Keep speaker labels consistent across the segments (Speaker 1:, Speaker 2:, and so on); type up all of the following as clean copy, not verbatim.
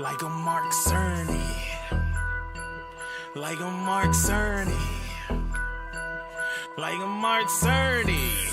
Speaker 1: Like a Mark Cerny. Like a Mark Cerny. Like a Mark Cerny.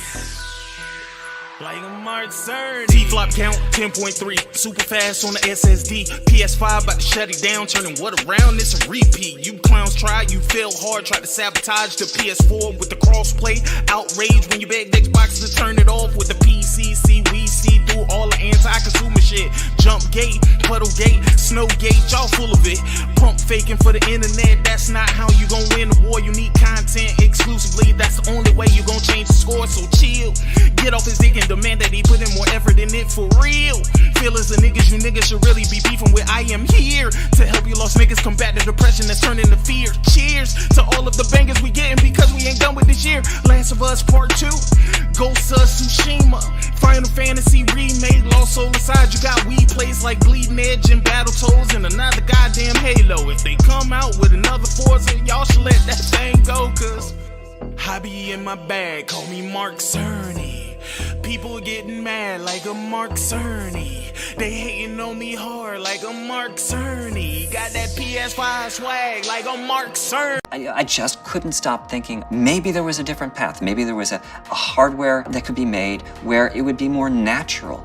Speaker 1: Like a Mark Cerny. T-flop count 10.3, super fast on the SSD. PS5 about to shut it down, turning what around, it's a repeat. You clowns tried, you failed hard, tried to sabotage the PS4 with the crossplay. Outrage when you begged Xbox to turn it off with the PC. See, we see through all the anti-consumer shit. Jump gate, puddle gate, snow gate, y'all full of it. Pump faking for the internet, that's not how you gon' win the war. You need content exclusively, that's the only way you gon' change the score. So chill, get off his dick and demand that he put in more effort in it for real. Feel as the niggas you niggas should really be beefing with. I am here to help you lost niggas combat the depression that's turning to fear. Cheers to all of the bangers we getting because we ain't done with this year. Last of Us Part 2, Ghost of Tsushima, Final Fantasy Remake, Lost Soul Aside. You got weed plays like Bleeding Edge and Battletoads and another goddamn Halo. If they come out with another Forza, y'all should let that thing go, cause I be in my bag, call me Mark Cerny. People getting mad like a Mark Cerny. They hating on me hard like a Mark Cerny. Got that PS5 swag like a Mark Cerny.
Speaker 2: I just couldn't stop thinking maybe there was a different path. Maybe there was a hardware that could be made where it would be more natural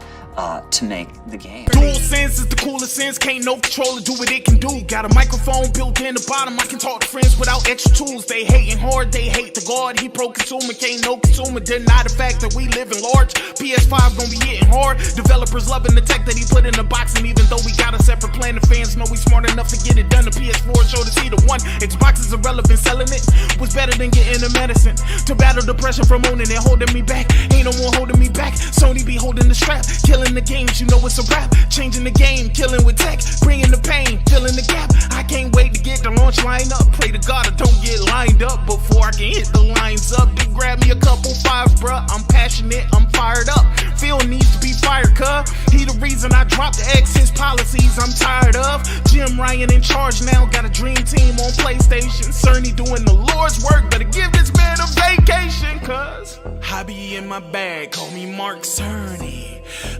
Speaker 2: to make the game.
Speaker 1: DualSense is the coolest sense. Can't no controller do what it can do. Got a microphone built in the bottom. I can talk to friends without extra tools. They hating hard, they hate the God. He pro-consumer, can't no consumer deny the fact that we live in large. PS5 gon' be hitting hard. Developers loving the tech that he put in the box. And even though we got a separate plan, the fans know we smart enough to get it done. The PS4 showed us either one. Xbox is irrelevant. Selling it was better than getting the medicine to battle depression from owning it, holding me back. Ain't no one holding me back. Sony be holding the strap, killing the games, you know it's a rap. Changing the game, killing with tech, bringing the pain, filling the gap. I can't wait to get the launch line up. Pray to God I don't get lined up before I can hit the lines up. They grab me a couple fives, bruh. I'm passionate, I'm fired up. Phil needs to be fired, cuz he the reason I dropped the X. His policies I'm tired of. Jim Ryan in charge now, got a dream team on PlayStation. Cerny doing the Lord's work, better give this man a vacation, cuz I be in my bag, call me Mark Cerny.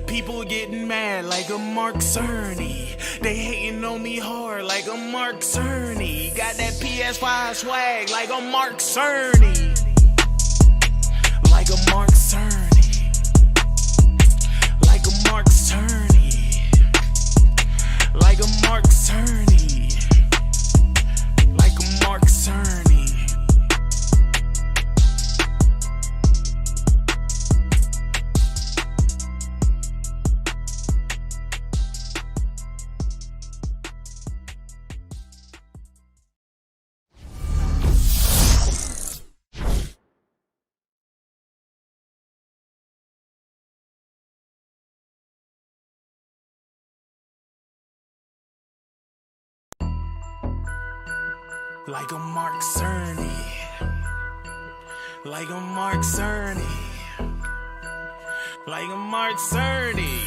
Speaker 1: People getting mad like a Mark Cerny. They hating on me hard like a Mark Cerny. Got that PS5 swag like a Mark Cerny. Like a Mark Cerny. Like a Mark Cerny. Like a Mark Cerny. Like a Mark Cerny. Like a Mark Cerny. Like a Mark Cerny. Like a Mark Cerny.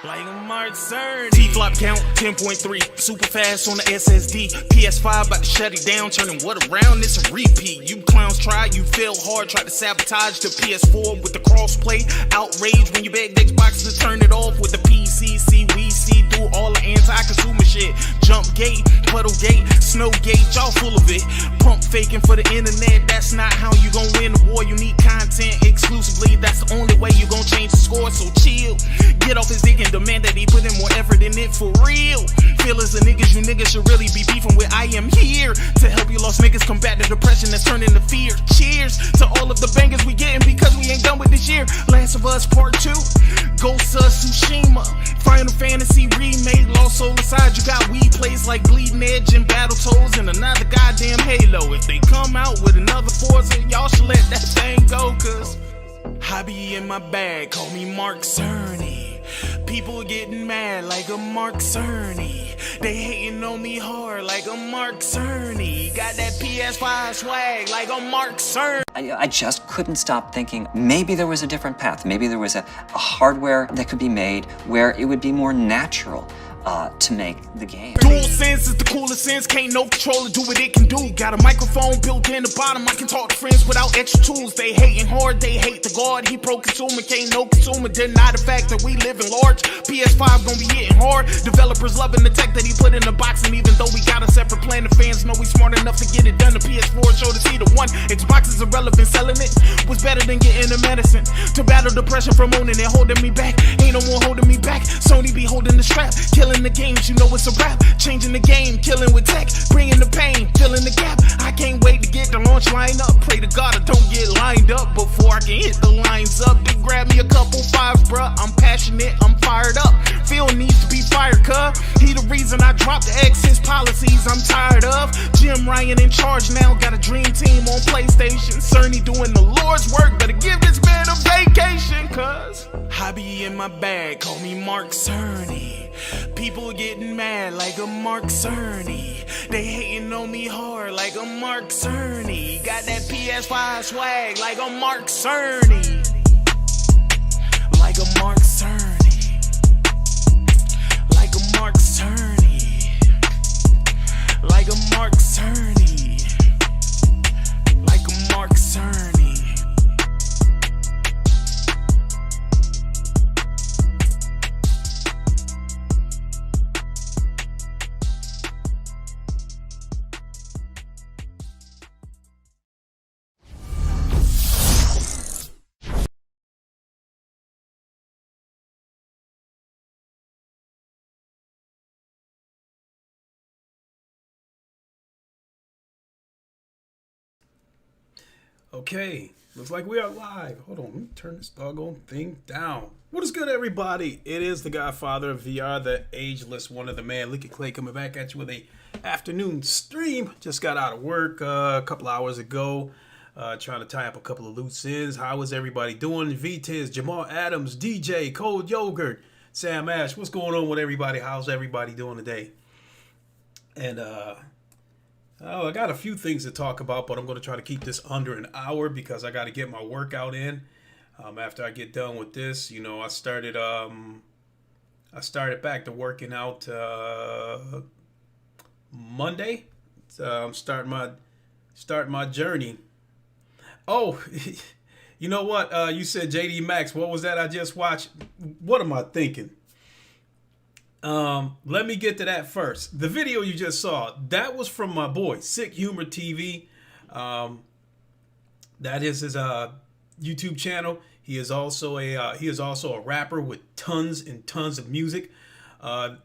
Speaker 1: Like a Mark Cerny. T-flop count 10.3, super fast on the SSD. PS5 about to shut it down, turning what around, it's a repeat. You clowns tried, you failed hard, tried to sabotage the PS4 with the crossplay. Outrage when you begged Xbox to turn it off with the PC. See, we see through all the anti-consumer shit. Jump gate, puddle gate, snow gate, y'all full of it. Pump faking for the internet, that's not how you gon' win the war. You need content exclusively, that's the only way you gon' change the score. So chill, get off his dick and demand that he put in more effort in it for real. Feel as the niggas you niggas should really be beefing with. I am here to help you lost niggas combat the depression that's turning to fear. Cheers to all of the bangers we getting because we ain't done with this year. Last of Us Part 2, Ghost of Tsushima, Final Fantasy Remake, Lost Soul Aside. You got weed plays like Bleeding Edge and Battletoads and another goddamn Halo. If they come out with another Forza, y'all should let that thing go, cause I be in my bag, call me Mark Cerny. People getting mad like a Mark Cerny. They hating on me hard like a Mark Cerny. Got that PS5 swag like a Mark Cerny.
Speaker 2: I just couldn't stop thinking maybe there was a different path. Maybe there was a hardware that could be made where it would be more natural to make the game.
Speaker 1: Dual sense is the coolest sense. Can't no controller do what it can do. Got a microphone built in the bottom. I can talk to friends without extra tools. They hating hard, they hate the God. He pro-consumer, can't no consumer deny the fact that we live in large. PS5 gonna be hitting hard. Developers loving the tech that he put in the box. And even though we got a separate plan, the fans know we smart enough to get it done. The PS4 showed us he the one. Xbox is irrelevant. Selling it was better than getting the medicine. To battle depression from owning it, holding me back. Ain't no more holding me back. Sony be holding the strap. Killing the games, you know it's a rap. Changing the game, killing with tech. Bringing the pain, filling the gap. I can't wait to get the launch line up. Pray to God I don't get lined up before I can hit the lines up. They grab me a couple fives, bruh. I'm passionate, I'm fired up. Phil needs to be fired, cuh. He the reason I dropped the exit policies I'm tired of. Jim Ryan in charge now, got a dream team on PlayStation. Cerny doing the Lord's work, better give this man a vacation, cuz I be in my bag, call me Mark Cerny. People getting mad like a Mark Cerny. They hating on me hard like a Mark Cerny. Got that PS5 swag like a Mark Cerny. Like a Mark Cerny. Like a Mark Cerny. Like a Mark Cerny. Like a Mark Cerny.
Speaker 3: Okay, looks like we are live. Hold on, let me turn this doggone thing down. What is good, everybody? It is the Godfather of VR, the ageless one of the man, Licky Clay, coming back at you with a afternoon stream. Just got out of work a couple hours ago, trying to tie up a couple of loose ends. How is everybody doing? VTiz, Jamal Adams, DJ, Cold Yogurt, Sam Ash. What's going on with everybody? How's everybody doing today? And I got a few things to talk about, but I'm going to try to keep this under an hour because I got to get my workout in. After I get done with this, you know, I started back to working out Monday. I'm starting my journey. Oh, you know what? You said JD Maxx. What was that I just watched? What am I thinking? Let me get to that first. The video you just saw, that was from my boy, Sick Humor TV. That is his YouTube channel. He is also a rapper with tons and tons of music.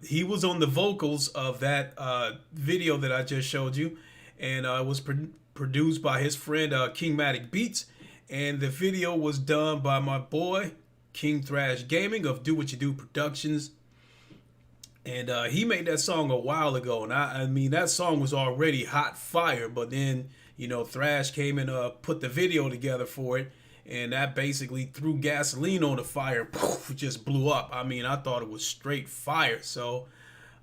Speaker 3: He was on the vocals of that video that I just showed you, and it was produced by his friend Kingmatic Beats, and the video was done by my boy King Thrash Gaming of Do What You Do Productions. And he made that song a while ago, and I mean that song was already hot fire. But then, you know, Thrash came and put the video together for it, and that basically threw gasoline on the fire. Poof, just blew up. I mean, I thought it was straight fire. So,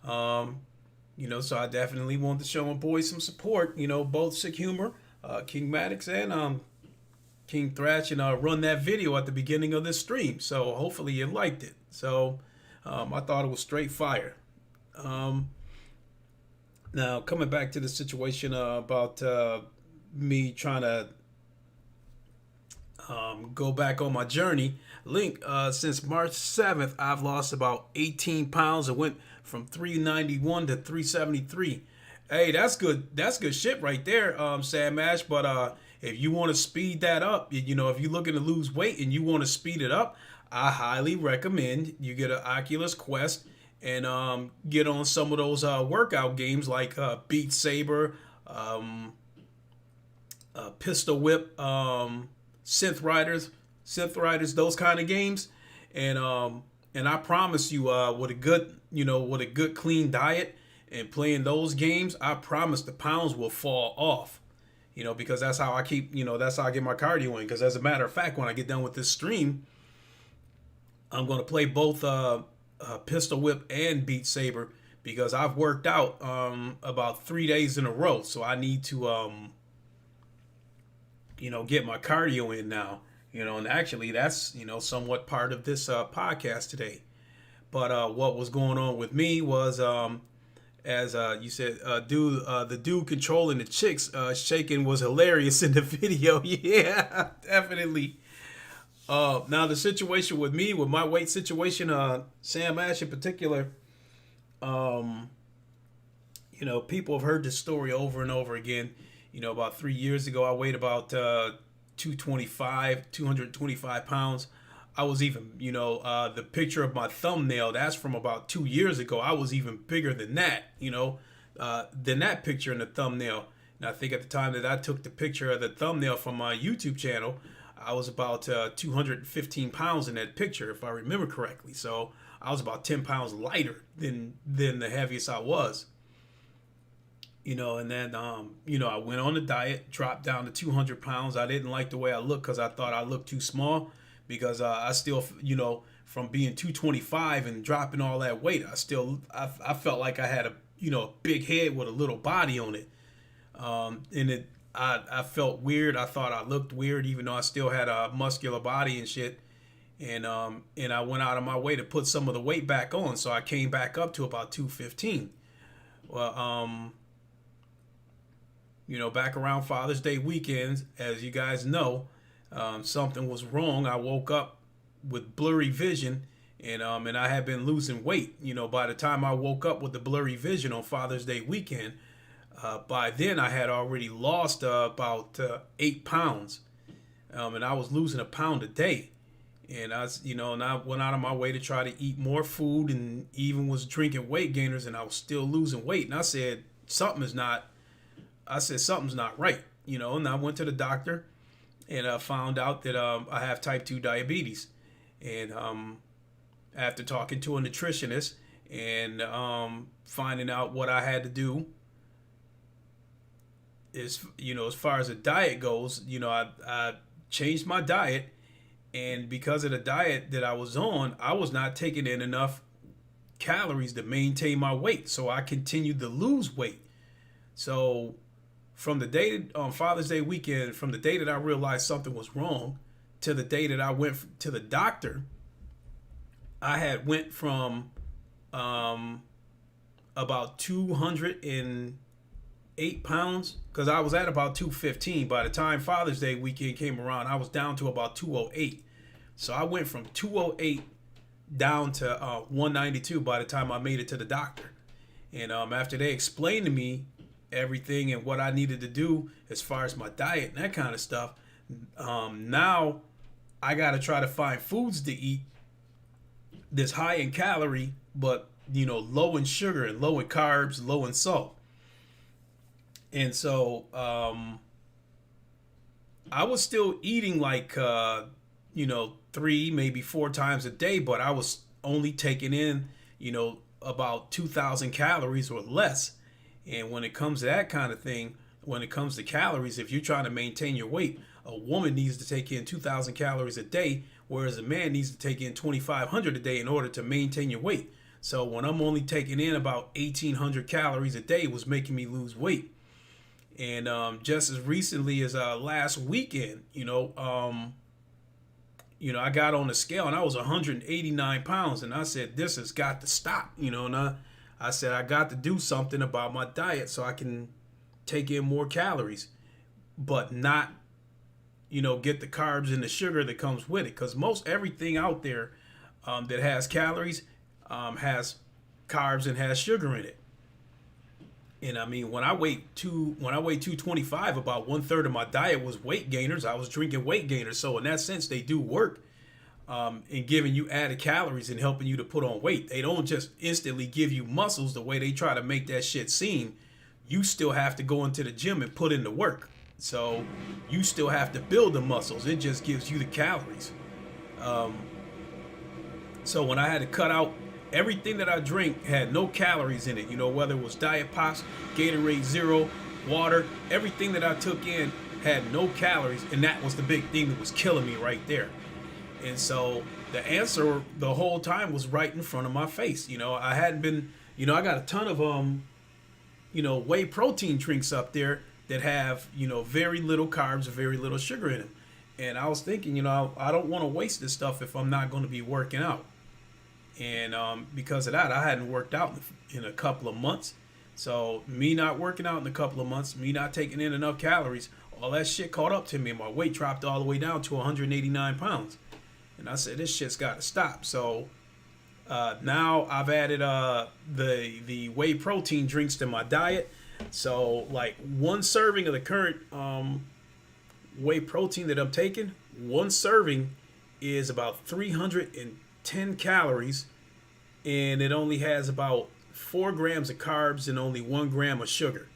Speaker 3: you know, so I definitely wanted to show my boys some support. You know, both Sick Humor, King Maddox, and King Thrash, and run that video at the beginning of this stream. So hopefully you liked it. So. I thought it was straight fire. Now, coming back to the situation about me trying to go back on my journey. Link, since March 7th, I've lost about 18 pounds. It went from 391 to 373. Hey, that's good. That's good shit right there, Sam Ash. But if you want to speed that up, you know, if you're looking to lose weight and you want to speed it up, I highly recommend you get an Oculus Quest and get on some of those workout games like Beat Saber, Pistol Whip, Synth Riders, those kind of games. And I promise you, with a good clean diet and playing those games, I promise the pounds will fall off. You know, because that's how I keep, that's how I get my cardio in. Because as a matter of fact, when I get done with this stream, I'm going to play both Pistol Whip and Beat Saber because I've worked out about 3 days in a row. So I need to, get my cardio in now. And actually that's, somewhat part of this podcast today. But what was going on with me was, as you said, the dude controlling the chicks shaking was hilarious in the video. Yeah, definitely. Now the situation with me, with my weight situation, Sam Ash in particular, people have heard this story over and over again. About 3 years ago, I weighed about 225 pounds. I was even, the picture of my thumbnail, that's from about 2 years ago. I was even bigger than that, than that picture in the thumbnail. And I think at the time that I took the picture of the thumbnail from my YouTube channel, I was about 215 pounds in that picture, if I remember correctly. So I was about 10 pounds lighter than the heaviest I was. And then, I went on a diet, dropped down to 200 pounds. I didn't like the way I looked because I thought I looked too small, because I still, from being 225 and dropping all that weight, I felt like I had a big head with a little body on it. And I felt weird. I thought I looked weird, even though I still had a muscular body and shit. And I went out of my way to put some of the weight back on. So I came back up to about 215. Well, back around Father's Day weekends, as you guys know, something was wrong. I woke up with blurry vision, and I had been losing weight. By the time I woke up with the blurry vision on Father's Day weekend, by then I had already lost about 8 pounds, and I was losing a pound a day. And I went out of my way to try to eat more food, and even was drinking weight gainers, and I was still losing weight. And I said something's not right, and I went to the doctor, and I found out that I have type 2 diabetes. And after talking to a nutritionist and finding out what I had to do is, as far as the diet goes, I changed my diet. And because of the diet that I was on, I was not taking in enough calories to maintain my weight. So I continued to lose weight. So from the day on Father's Day weekend, from the day that I realized something was wrong to the day that I went to the doctor, I had went from about 208 pounds, because I was at about 215. By the time Father's Day weekend came around, I was down to about 208. So I went from 208 down to 192 by the time I made it to the doctor. And after they explained to me everything and what I needed to do as far as my diet and that kind of stuff, now I got to try to find foods to eat that's high in calorie, but low in sugar and low in carbs, low in salt. And so I was still eating like 3, maybe 4 times a day, but I was only taking in about 2,000 calories or less. And when it comes to that kind of thing, when it comes to calories, if you're trying to maintain your weight, a woman needs to take in 2,000 calories a day, whereas a man needs to take in 2,500 a day in order to maintain your weight. So when I'm only taking in about 1,800 calories a day, it was making me lose weight. And just as recently as last weekend, I got on the scale and I was 189 pounds, and I said, this has got to stop, and I said, I got to do something about my diet so I can take in more calories, but not, get the carbs and the sugar that comes with it. Because most everything out there that has calories has carbs and has sugar in it. And I mean, when I weighed 225, about 1/3 of my diet was weight gainers. I was drinking weight gainers. So in that sense, they do work in giving you added calories and helping you to put on weight. They don't just instantly give you muscles the way they try to make that shit seem. You still have to go into the gym and put in the work. So you still have to build the muscles. It just gives you the calories. So when I had to cut out everything that I drink, had no calories in it, whether it was Diet Pops, Gatorade Zero, water, everything that I took in had no calories, and that was the big thing that was killing me right there. And so the answer the whole time was right in front of my face. I hadn't been, I got a ton of whey protein drinks up there that have, very little carbs, very little sugar in them. And I was thinking, I don't want to waste this stuff if I'm not going to be working out. And because of that, I hadn't worked out in a couple of months. So me not working out in a couple of months, me not taking in enough calories, all that shit caught up to me, and my weight dropped all the way down to 189 pounds. And I said, this shit's got to stop. So now I've added the whey protein drinks to my diet. So like one serving of the current whey protein that I'm taking, one serving is about 310 calories, and it only has about 4 grams of carbs and only 1 gram of sugar.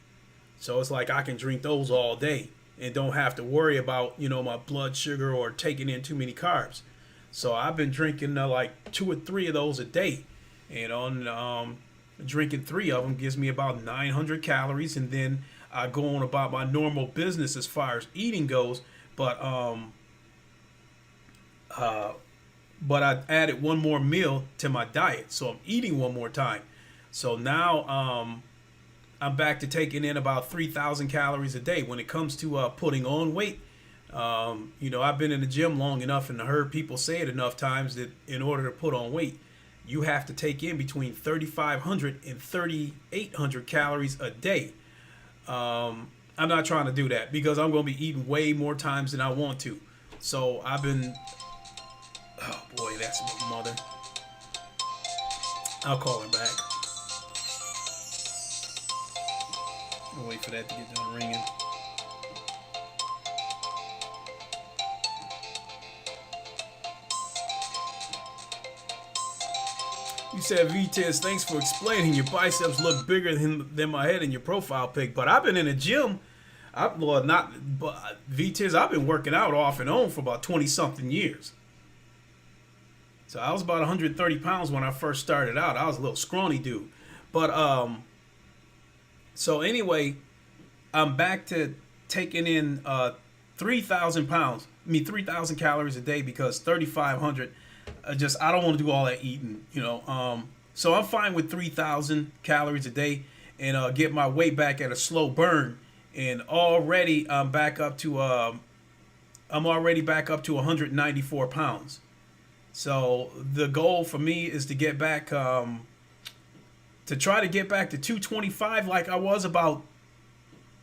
Speaker 3: So it's like I can drink those all day and don't have to worry about, you know, my blood sugar or taking in too many carbs. So I've been drinking like 2 or 3 of those a day, and on drinking 3 of them gives me about 900 calories, and then I go on about my normal business as far as eating goes. But I added one more meal to my diet, so I'm eating one more time. So now I'm back to taking in about 3,000 calories a day. When it comes to putting on weight, you know, I've been in the gym long enough and heard people say it enough times that in order to put on weight, you have to take in between 3,500 and 3,800 calories a day. I'm not trying to do that because I'm going to be eating way more times than I want to. So I've been, oh boy, that's my mother. I'll call her back. I'll wait for that to get done ringing. You said, V-Tiz, thanks for explaining. Your biceps look bigger than my head in your profile pic. But I've been in the gym. V-Tiz, I've been working out off and on for about 20-something years. So I was about 130 pounds when I first started out. I was a little scrawny dude. But, so anyway, I'm back to taking in 3,000 calories a day because 3,500, I don't want to do all that eating, you know. So I'm fine with 3,000 calories a day and get my weight back at a slow burn. And already I'm back up to 194 pounds. So the goal for me is to get back to try to get back to 225 like I was about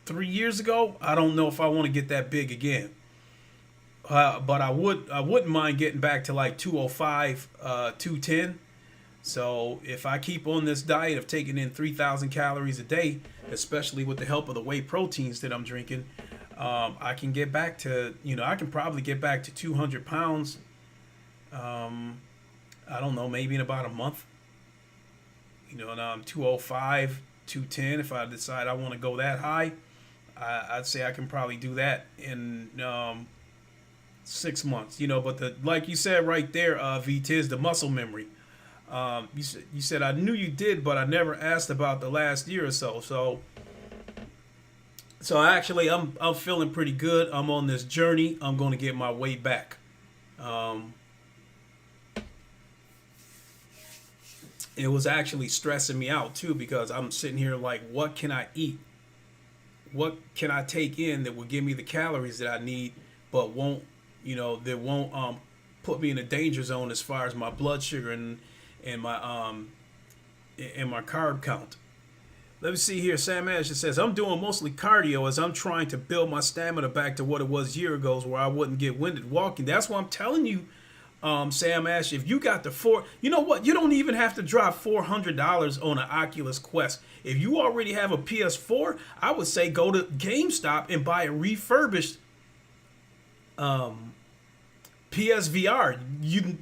Speaker 3: 3 years ago. I don't know if I want to get that big again. But I wouldn't mind getting back to like 205, 210. So if I keep on this diet of taking in 3,000 calories a day, especially with the help of the whey proteins that I'm drinking, I can get back to, you know, I can probably get back to 200 pounds. I don't know, maybe in about a month. You know, and I'm 205, 210. If I decide I want to go that high, I'd say I can probably do that in 6 months. You know, but like you said right there, V-Tiz, the muscle memory. You said I knew you did, but I never asked about the last year or so. So actually, I'm feeling pretty good. I'm on this journey. I'm going to get my weight back. It was actually stressing me out too because I'm sitting here like, what can I eat? What can I take in that will give me the calories that I need, but won't, you know, that won't put me in a danger zone as far as my blood sugar and my carb count. Let me see here. Sam Ash says, I'm doing mostly cardio as I'm trying to build my stamina back to what it was a year ago where I wouldn't get winded walking. That's why I'm telling you, Sam Ash, if you got you know what? You don't even have to drop $400 on an Oculus Quest. If you already have a PS4, I would say go to GameStop and buy a refurbished PSVR.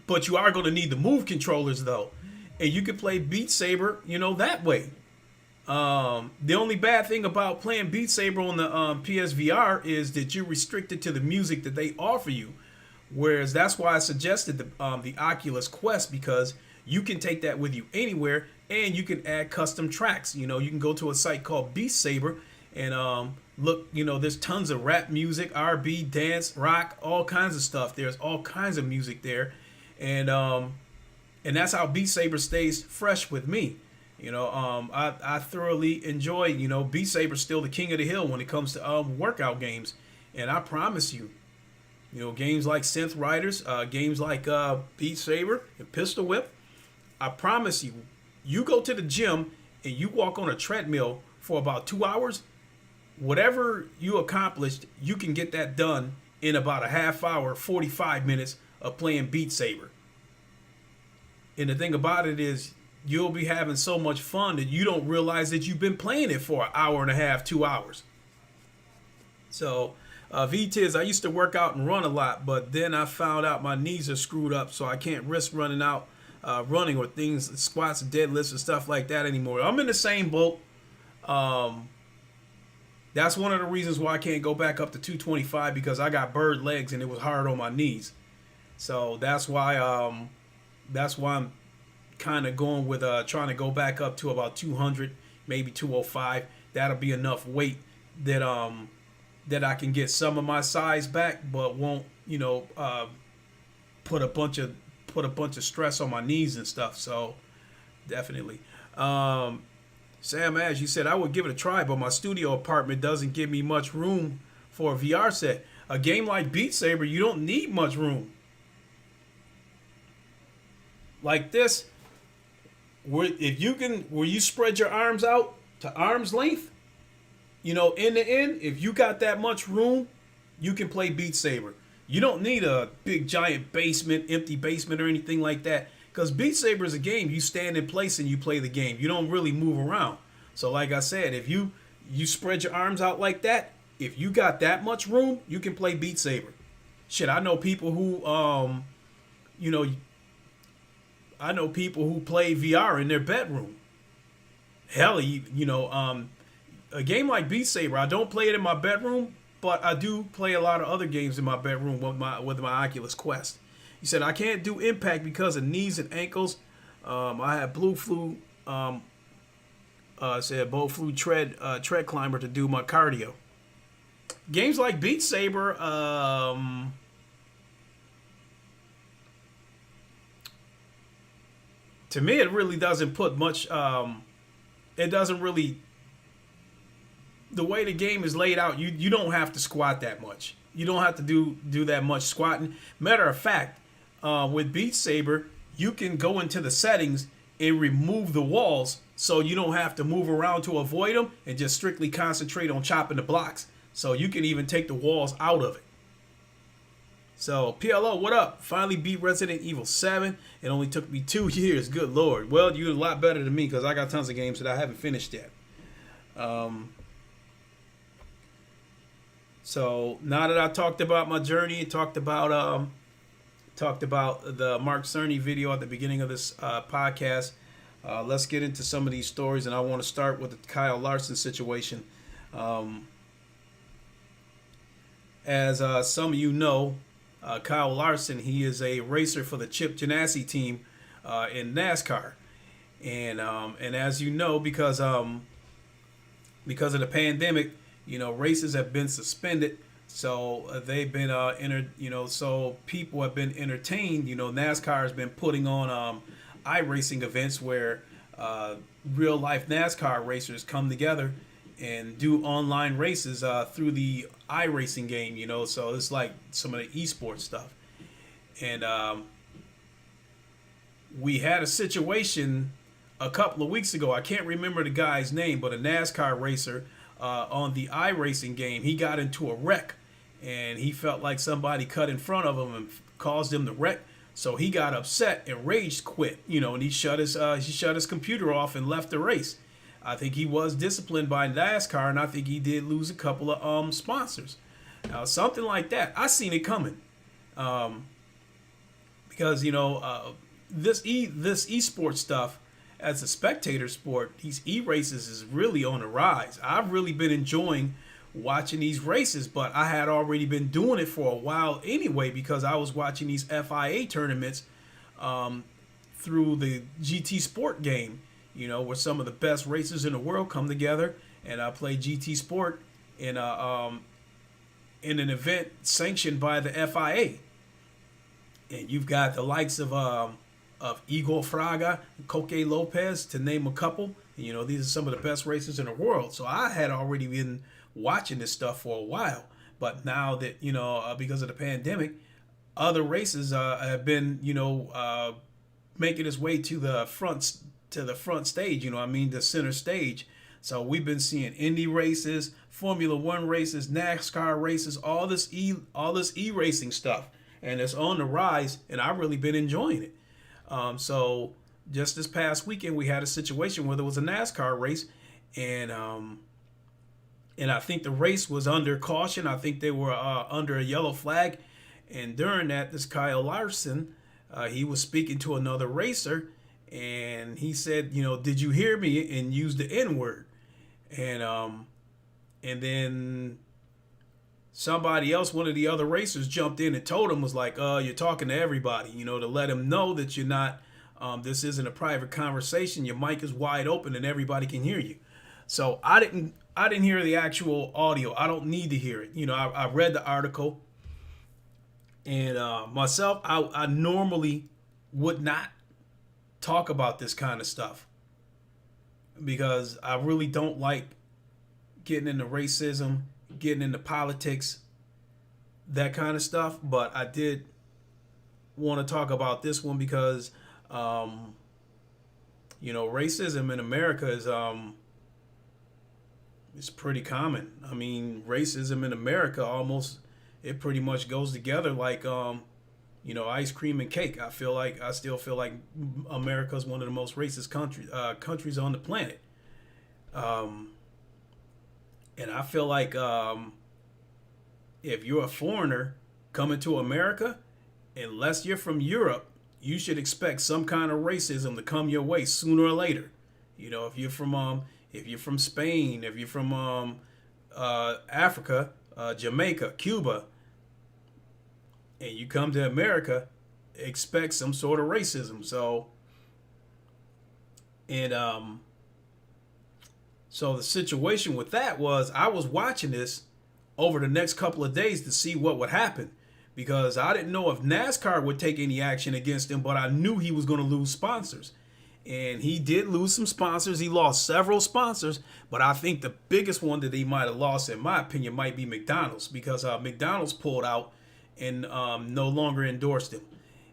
Speaker 3: But you are going to need the Move controllers though, and you can play Beat Saber, you know, that way. The only bad thing about playing Beat Saber on the PSVR is that you're restricted to the music that they offer you. Whereas that's why I suggested the Oculus Quest, because you can take that with you anywhere and you can add custom tracks. You know, you can go to a site called Beat Saber and look, you know, there's tons of rap music, R&B, dance, rock, all kinds of stuff. There's all kinds of music there. And that's how Beat Saber stays fresh with me. You know, I thoroughly enjoy, you know, Beat Saber's still the king of the hill when it comes to workout games. And I promise you, you know, games like Synth Riders, games like Beat Saber and Pistol Whip, I promise you, you go to the gym and you walk on a treadmill for about 2 hours, whatever you accomplished, you can get that done in about a half hour, 45 minutes of playing Beat Saber. And the thing about it is, you'll be having so much fun that you don't realize that you've been playing it for an hour and a half, 2 hours. So, VTiz, I used to work out and run a lot, but then I found out my knees are screwed up, so I can't risk running or things, squats, deadlifts, and stuff like that anymore. I'm in the same boat. That's one of the reasons why I can't go back up to 225, because I got bird legs and it was hard on my knees. So that's why I'm kind of going with trying to go back up to about 200, maybe 205. That'll be enough weight that I can get some of my size back, but won't put a bunch of stress on my knees and stuff. So definitely. Sam Ash, you said I would give it a try, but my studio apartment doesn't give me much room for a VR set. A game like Beat Saber, you don't need much room. Like this, where you spread your arms out to arm's length, end to end, if you got that much room, you can play Beat Saber. You don't need a big giant basement, empty basement or anything like that. Because Beat Saber is a game. You stand in place and you play the game. You don't really move around. So like I said, if you spread your arms out like that, if you got that much room, you can play Beat Saber. Shit, I know people who play VR in their bedroom. Hell, a game like Beat Saber, I don't play it in my bedroom, but I do play a lot of other games in my bedroom with my Oculus Quest. He said, I can't do Impact because of knees and ankles. I have Blue Flu, Bow Flu tread climber to do my cardio. Games like Beat Saber, to me, it really doesn't put much, it doesn't really, the way the game is laid out, you don't have to squat that much. You don't have to do that much squatting. Matter of fact, with Beat Saber, you can go into the settings and remove the walls so you don't have to move around to avoid them and just strictly concentrate on chopping the blocks. So you can even take the walls out of it. So, PLO, what up? Finally beat Resident Evil 7. It only took me 2 years. Good Lord. Well, you're a lot better than me because I got tons of games that I haven't finished yet. So, now that I talked about my journey, talked about the Mark Cerny video at the beginning of this podcast, let's get into some of these stories. And I want to start with the Kyle Larson situation. As some of you know, Kyle Larson, he is a racer for the Chip Ganassi team in NASCAR, and as you know, because of the pandemic, races have been suspended, so they've been so people have been entertained. NASCAR has been putting on iRacing events where real life NASCAR racers come together and do online races through the iRacing game, so it's like some of the esports stuff. And we had a situation a couple of weeks ago. I can't remember the guy's name, but a NASCAR racer on the iRacing game, he got into a wreck, and he felt like somebody cut in front of him and caused him to wreck. So he got upset and rage quit, and he shut his computer off and left the race. I think he was disciplined by NASCAR, and I think he did lose a couple of sponsors. Now, something like that, I seen it coming, because this esports stuff, as a spectator sport, these e-races is really on the rise. I've really been enjoying watching these races, but I had already been doing it for a while anyway, because I was watching these FIA tournaments through the GT Sport game. Where some of the best racers in the world come together, and I play GT Sport in an event sanctioned by the FIA. And you've got the likes of Igor Fraga, Coque Lopez, to name a couple. These are some of the best racers in the world. So I had already been watching this stuff for a while, but now that because of the pandemic, other races have been making its way to the front stage. You know what I mean? The center stage. So we've been seeing Indy races, Formula One races, NASCAR races, all this e racing stuff, and it's on the rise. And I've really been enjoying it. So just this past weekend, we had a situation where there was a NASCAR race, and I think the race was under caution. I think they were under a yellow flag, and during that, this Kyle Larson, he was speaking to another racer, and he said, you know, did you hear me? And used the N word, and then somebody else, one of the other racers, jumped in and told him, was like, you're talking to everybody, you know, to let him know that you're not. This isn't a private conversation. Your mic is wide open and everybody can hear you. So I didn't hear the actual audio. I don't need to hear it. You know, I read the article, and myself, I normally would not talk about this kind of stuff because I really don't like getting into racism, getting into politics, that kind of stuff. But I did want to talk about this one because, you know, racism in America is it's pretty common. I mean, racism in America it pretty much goes together like, you know, ice cream and cake. I still feel like America is one of the most racist countries on the planet. And I feel like if you're a foreigner coming to America, unless you're from Europe, you should expect some kind of racism to come your way sooner or later. You know, if you're from Spain, if you're from Africa, Jamaica, Cuba, and you come to America, expect some sort of racism. So, and so the situation with that was, I was watching this over the next couple of days to see what would happen, because I didn't know if NASCAR would take any action against him, but I knew he was going to lose sponsors. And he did lose some sponsors. He lost several sponsors, but I think the biggest one that he might have lost, in my opinion, might be McDonald's, because McDonald's pulled out and no longer endorsed him.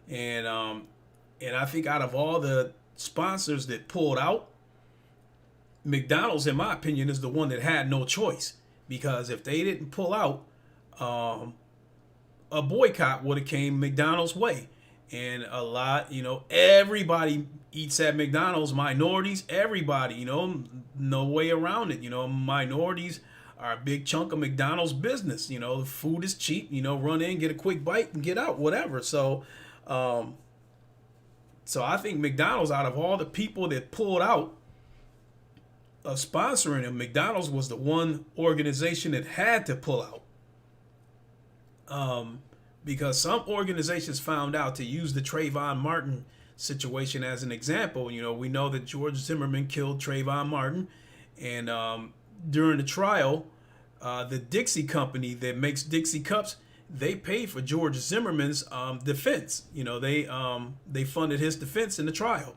Speaker 3: And I think out of all the sponsors that pulled out, McDonald's, in my opinion, is the one that had no choice, because if they didn't pull out, a boycott would have came McDonald's way. And a lot, you know, everybody eats at McDonald's, minorities, everybody, you know, no way around it. You know, minorities are a big chunk of McDonald's business. You know, the food is cheap, you know, run in, get a quick bite and get out, whatever. So, so I think McDonald's, out of all the people that pulled out of sponsoring him, McDonald's was the one organization that had to pull out. Because some organizations found out, to use the Trayvon Martin situation as an example. You know, we know that George Zimmerman killed Trayvon Martin, and during the trial, the Dixie company that makes Dixie cups, they paid for George Zimmerman's defense. You know, they funded his defense in the trial,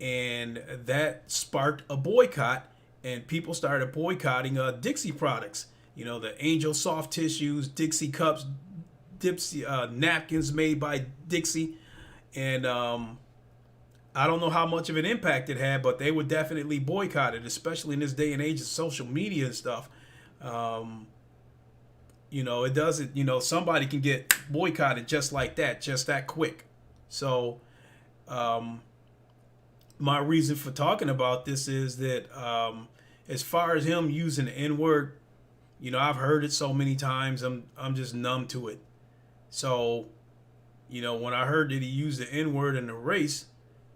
Speaker 3: and that sparked a boycott, and people started boycotting Dixie products. You know, the Angel soft tissues, Dixie cups, Dixie napkins made by Dixie, and I don't know how much of an impact it had, but they were definitely boycotted, especially in this day and age of social media and stuff. You know, it doesn't, you know, somebody can get boycotted just like that, just that quick. So my reason for talking about this is that as far as him using the N-word, you know, I've heard it so many times, I'm just numb to it. So, you know, when I heard that he used the N-word in the race,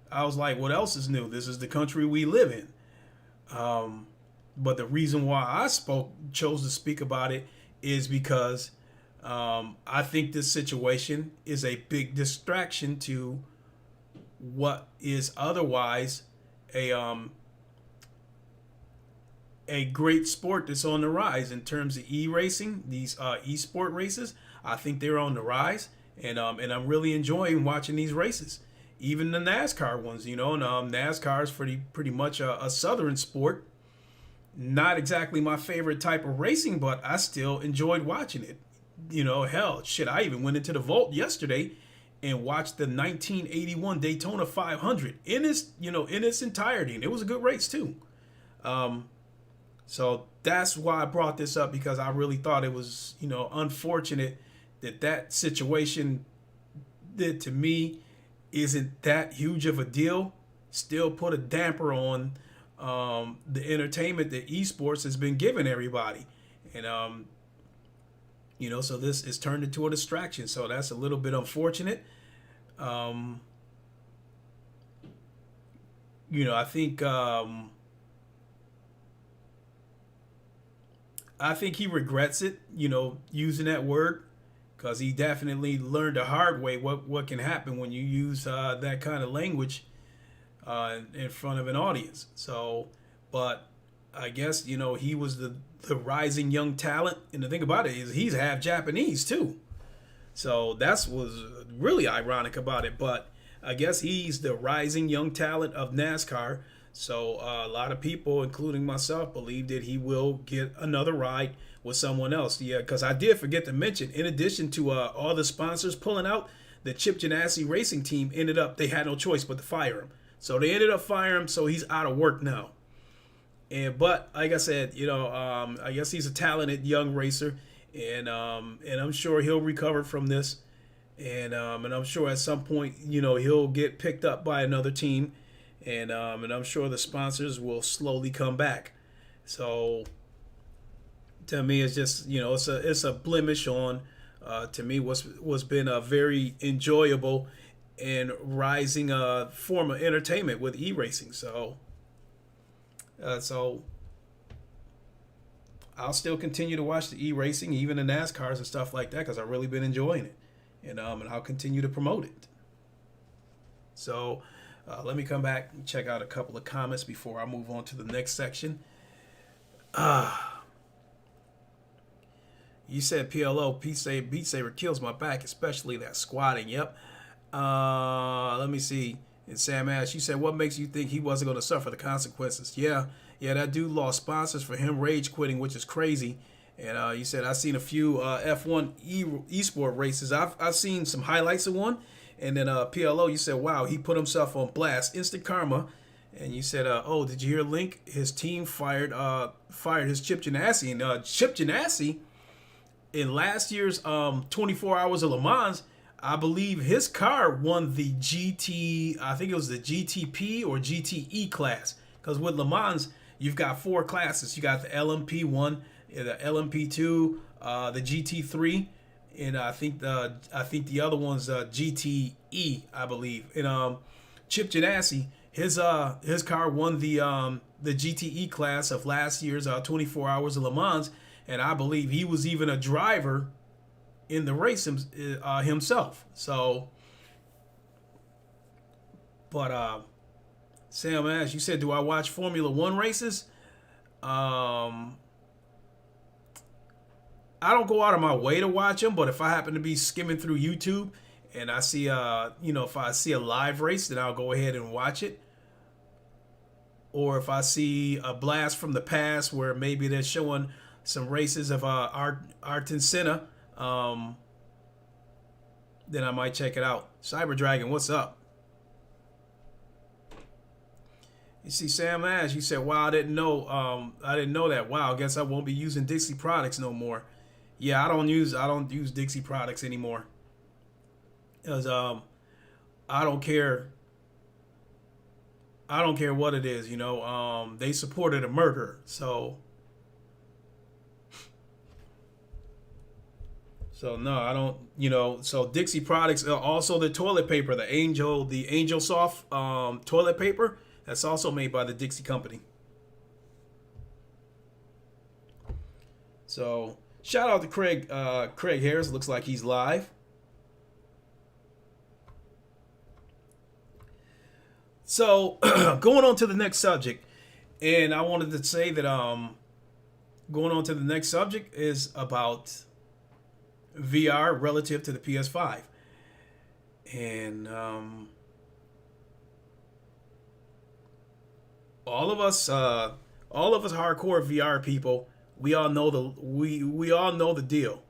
Speaker 3: I was like, what else is new? This is the country we live in. But the reason why I chose to speak about it is because I think this situation is a big distraction to what is otherwise a great sport that's on the rise in terms of e-racing. These e-sport races, I think they're on the rise, and I'm really enjoying watching these races. Even the NASCAR ones, you know, and NASCAR is pretty much a southern sport. Not exactly my favorite type of racing, but I still enjoyed watching it. You know, hell, shit, I even went into the vault yesterday and watch the 1981 Daytona 500 in its entirety, and it was a good race too. So that's why I brought this up, because I really thought it was, unfortunate that situation that, to me, isn't that huge of a deal, still put a damper on the entertainment that esports has been giving everybody. And so this is turned into a distraction. So that's a little bit unfortunate. I think he regrets it, using that word, because he definitely learned the hard way what can happen when you use that kind of language in front of an audience. So, but I guess, he was the rising young talent. And the thing about it is he's half Japanese too. So that's was really ironic about it. But I guess he's the rising young talent of NASCAR. So a lot of people, including myself, believe that he will get another ride with someone else. Yeah, because I did forget to mention, in addition to all the sponsors pulling out, the Chip Ganassi racing team they had no choice but to fire him. So they ended up firing him, so he's out of work now. But like I said, I guess he's a talented young racer, and I'm sure he'll recover from this, and I'm sure at some point, he'll get picked up by another team, and I'm sure the sponsors will slowly come back. So to me, it's just, it's a blemish on to me what's been a very enjoyable and rising form of entertainment with e-racing. So I'll still continue to watch the e-racing, even the NASCARs and stuff like that, because I've really been enjoying it, and I'll continue to promote it. So let me come back and check out a couple of comments before I move on to the next section. You said PLO, Beat Saber kills my back, especially that squatting. Yep. Let me see. And Sam Ash, you said, what makes you think he wasn't going to suffer the consequences? Yeah, that dude lost sponsors for him rage quitting, which is crazy. And you said, I've seen a few F1 esport races. I've seen some highlights of one. And then PLO, you said, wow, he put himself on blast. Instant karma. And you said, did you hear Link? His team fired his Chip Ganassi. And Chip Ganassi, in last year's 24 Hours of Le Mans, I believe his car won the I think it was the GTP or GTE class. Because with Le Mans, you've got 4 classes. You got the LMP1, the LMP2, the GT3, and I think the other one's GTE, I believe. And Chip Ganassi, his car won the GTE class of last year's 24 Hours of Le Mans, and I believe he was even a driver in the race himself. So, but Sam Ash, you said, do I watch Formula One races? I don't go out of my way to watch them, but if I happen to be skimming through YouTube and I see if I see a live race, then I'll go ahead and watch it. Or if I see a blast from the past where maybe they're showing some races of Ayrton Senna, then I might check it out. Cyber Dragon, what's up? You see, Sam Ash, you said, wow, I didn't know that. Wow, I guess I won't be using Dixie products no more. Yeah, I don't use Dixie products anymore. Because I don't care what it is, they supported a murderer, so no, I don't, so Dixie products, also the toilet paper, the Angel Soft toilet paper, that's also made by the Dixie company. So shout out to Craig Harris. Looks like he's live. So going on to the next subject, and I wanted to say that going on to the next subject is about VR relative to the PS5, and all of us hardcore VR people, we all know the deal.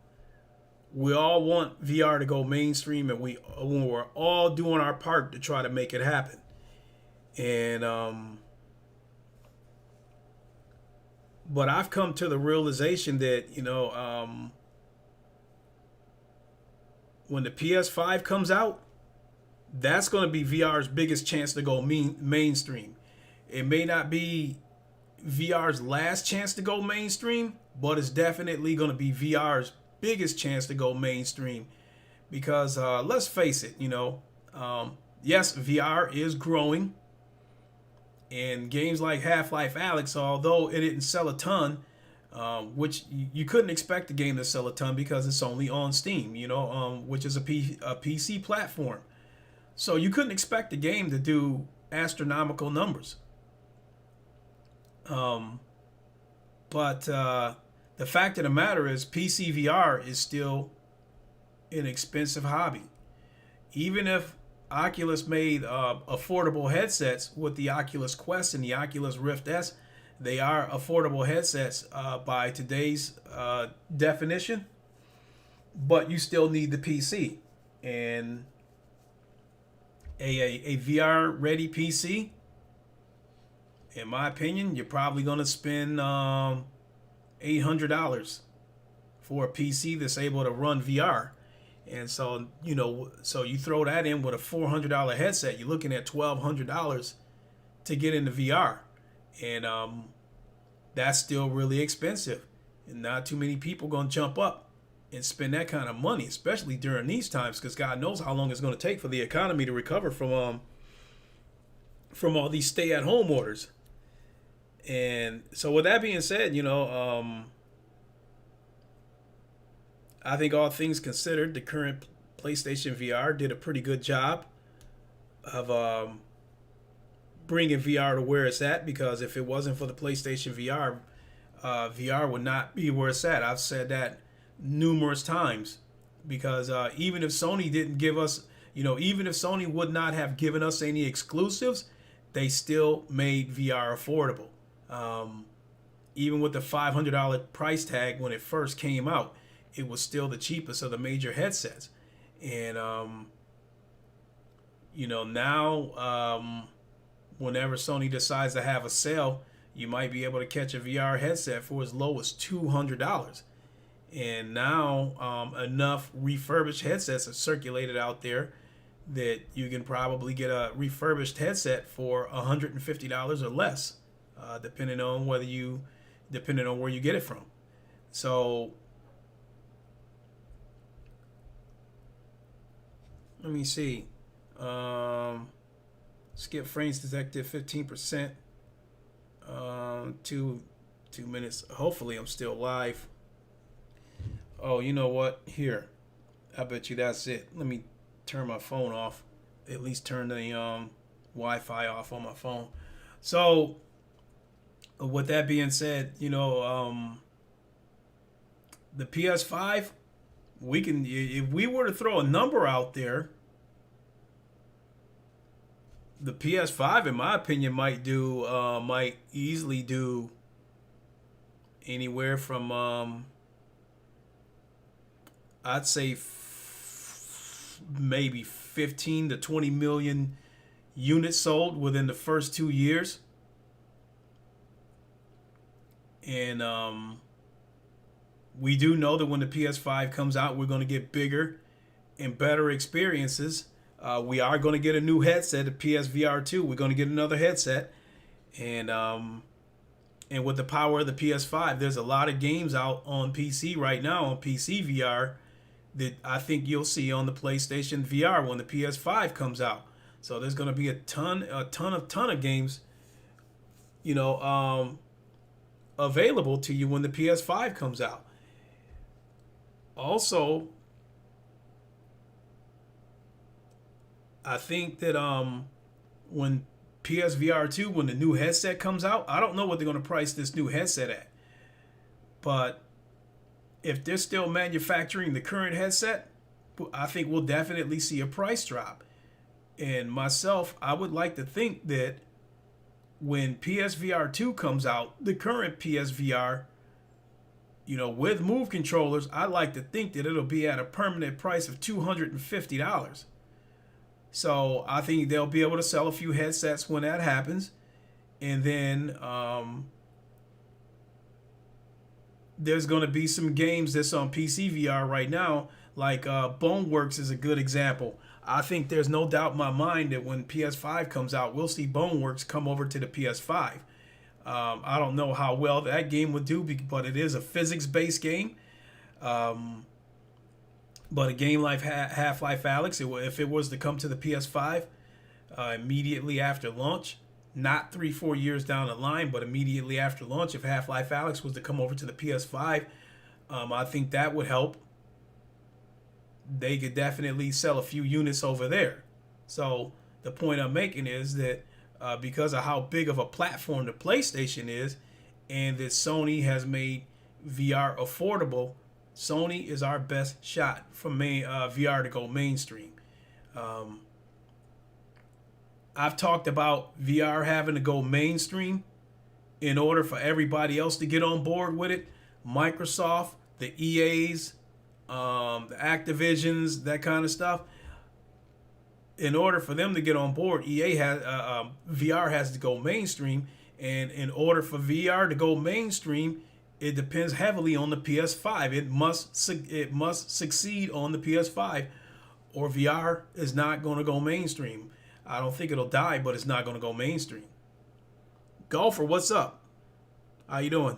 Speaker 3: we all want VR to go mainstream, and we're all doing our part to try to make it happen. And but I've come to the realization that, when the PS5 comes out, that's going to be VR's biggest chance to go mainstream. It may not be VR's last chance to go mainstream, but it's definitely going to be VR's biggest chance to go mainstream. Because let's face it, yes, VR is growing. And games like Half-Life Alyx, although it didn't sell a ton, which you couldn't expect a game to sell a ton because it's only on Steam, which is a PC platform. So you couldn't expect the game to do astronomical numbers. But the fact of the matter is PC VR is still an expensive hobby. Even if Oculus made affordable headsets with the Oculus Quest and the Oculus Rift S, they are affordable headsets by today's definition, but you still need the PC. And a VR ready PC, in my opinion, you're probably going to spend $800 for a PC that's able to run VR. And so, so you throw that in with a $400 headset, you're looking at $1,200 to get into VR. And that's still really expensive. And not too many people going to jump up and spend that kind of money, especially during these times, because God knows how long it's going to take for the economy to recover from all these stay-at-home orders. And so with that being said, I think all things considered, the current PlayStation VR did a pretty good job of bringing VR to where it's at, because if it wasn't for the PlayStation VR, VR would not be where it's at. I've said that numerous times, because even if Sony didn't give us, even if Sony would not have given us any exclusives, they still made VR affordable. Even with the $500 price tag when it first came out, it was still the cheapest of the major headsets. And, now whenever Sony decides to have a sale, you might be able to catch a VR headset for as low as $200. And now enough refurbished headsets are circulated out there that you can probably get a refurbished headset for $150 or less, depending on where you get it from. So let me see. Skip frames detected 15%. 2 minutes. Hopefully I'm still live. Oh, you know what? Here. I bet you that's it. Let me turn my phone off. At least turn the Wi-Fi off on my phone. So with that being said, the PS5, we can, if we were to throw a number out there, the PS5, in my opinion, might easily do anywhere from I'd say maybe 15 to 20 million units sold within the first 2 years. And we do know that when the PS5 comes out, we're going to get bigger and better experiences. We are going to get a new headset, the PSVR 2. We're going to get another headset. And with the power of the PS5, there's a lot of games out on PC right now, on PC VR, that I think you'll see on the PlayStation VR when the PS5 comes out. So there's going to be a ton of games, available to you when the PS5 comes out. Also, I think that when PSVR 2, when the new headset comes out, I don't know what they're going to price this new headset at. But if they're still manufacturing the current headset, I think we'll definitely see a price drop. And myself, I would like to think that when PSVR 2 comes out, the current PSVR, with Move controllers, I like to think that it'll be at a permanent price of $250. So I think they'll be able to sell a few headsets when that happens. And then there's going to be some games that's on PC VR right now, like Boneworks is a good example. I think there's no doubt in my mind that when PS5 comes out, we'll see Boneworks come over to the PS5. I don't know how well that game would do, but it is a physics-based game. But a game like Half-Life Alyx, if it was to come to the PS5 immediately after launch, not 3-4 years down the line, but immediately after launch, if Half-Life Alyx was to come over to the PS5, I think that would help. They could definitely sell a few units over there. So the point I'm making is that because of how big of a platform the PlayStation is, and that Sony has made VR affordable, Sony is our best shot for VR to go mainstream. I've talked about VR having to go mainstream in order for everybody else to get on board with it. Microsoft, the EAs, the Activisions, that kind of stuff. In order for them to get on board, VR has to go mainstream, and in order for VR to go mainstream, it depends heavily on the PS5. It must succeed on the PS5, or VR is not going to go mainstream. I don't think it'll die, but it's not going to go mainstream. Golfer, what's up? How you doing?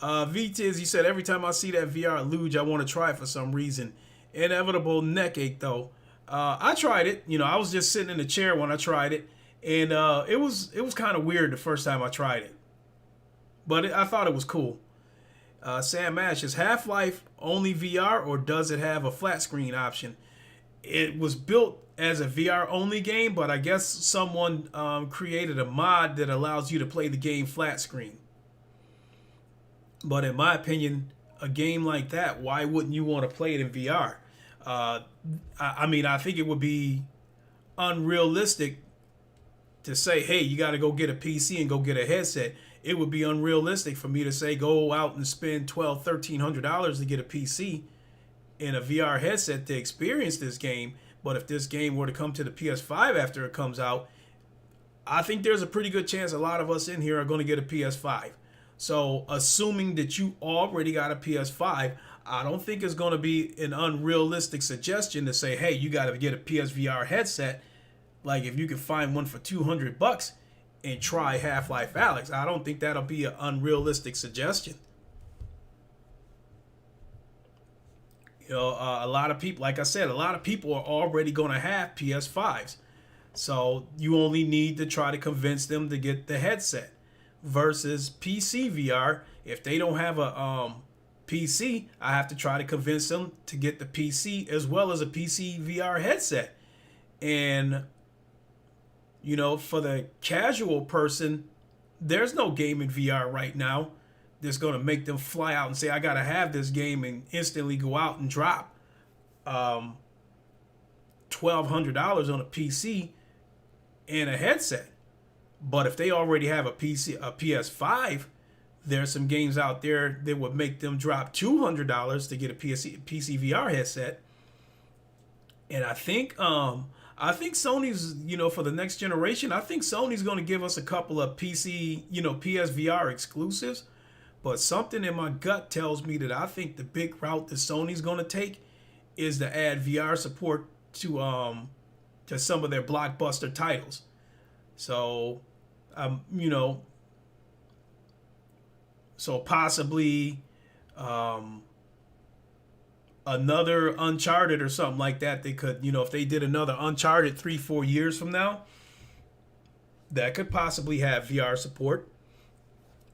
Speaker 3: V-Tiz, he said, every time I see that VR luge, I want to try it for some reason. Inevitable neck ache, though. I tried it. I was just sitting in the chair when I tried it, and it was kind of weird the first time I tried it. But I thought it was cool. Sam Ash, is Half-Life only VR, or does it have a flat screen option? It was built as a VR only game, but I guess someone created a mod that allows you to play the game flat screen. But in my opinion, a game like that, why wouldn't you want to play it in VR? I think it would be unrealistic to say, hey, you got to go get a PC and go get a headset. It would be unrealistic for me to say, go out and spend $1,200, $1,300 to get a PC and a VR headset to experience this game. But if this game were to come to the PS5 after it comes out, I think there's a pretty good chance a lot of us in here are going to get a PS5. So assuming that you already got a PS5, I don't think it's going to be an unrealistic suggestion to say, hey, you got to get a PSVR headset. Like if you can find one for $200 and try Half-Life Alyx, I don't think that'll be an unrealistic suggestion. A lot of people, like I said, a lot of people are already going to have PS5s. So you only need to try to convince them to get the headset. Versus PC VR, if they don't have a PC, I have to try to convince them to get the PC as well as a PC VR headset. And, for the casual person, there's no game in VR right now that's going to make them fly out and say, I got to have this game and instantly go out and drop $1,200 on a PC and a headset. But if they already have a PS5, there's some games out there that would make them drop $200 to get a PC VR headset. And I think Sony's, for the next generation, I think Sony's going to give us a couple of PSVR exclusives. But something in my gut tells me that I think the big route that Sony's going to take is to add VR support to some of their blockbuster titles. So, so possibly another Uncharted or something like that. They could, if they did another Uncharted 3-4 years from now, that could possibly have VR support.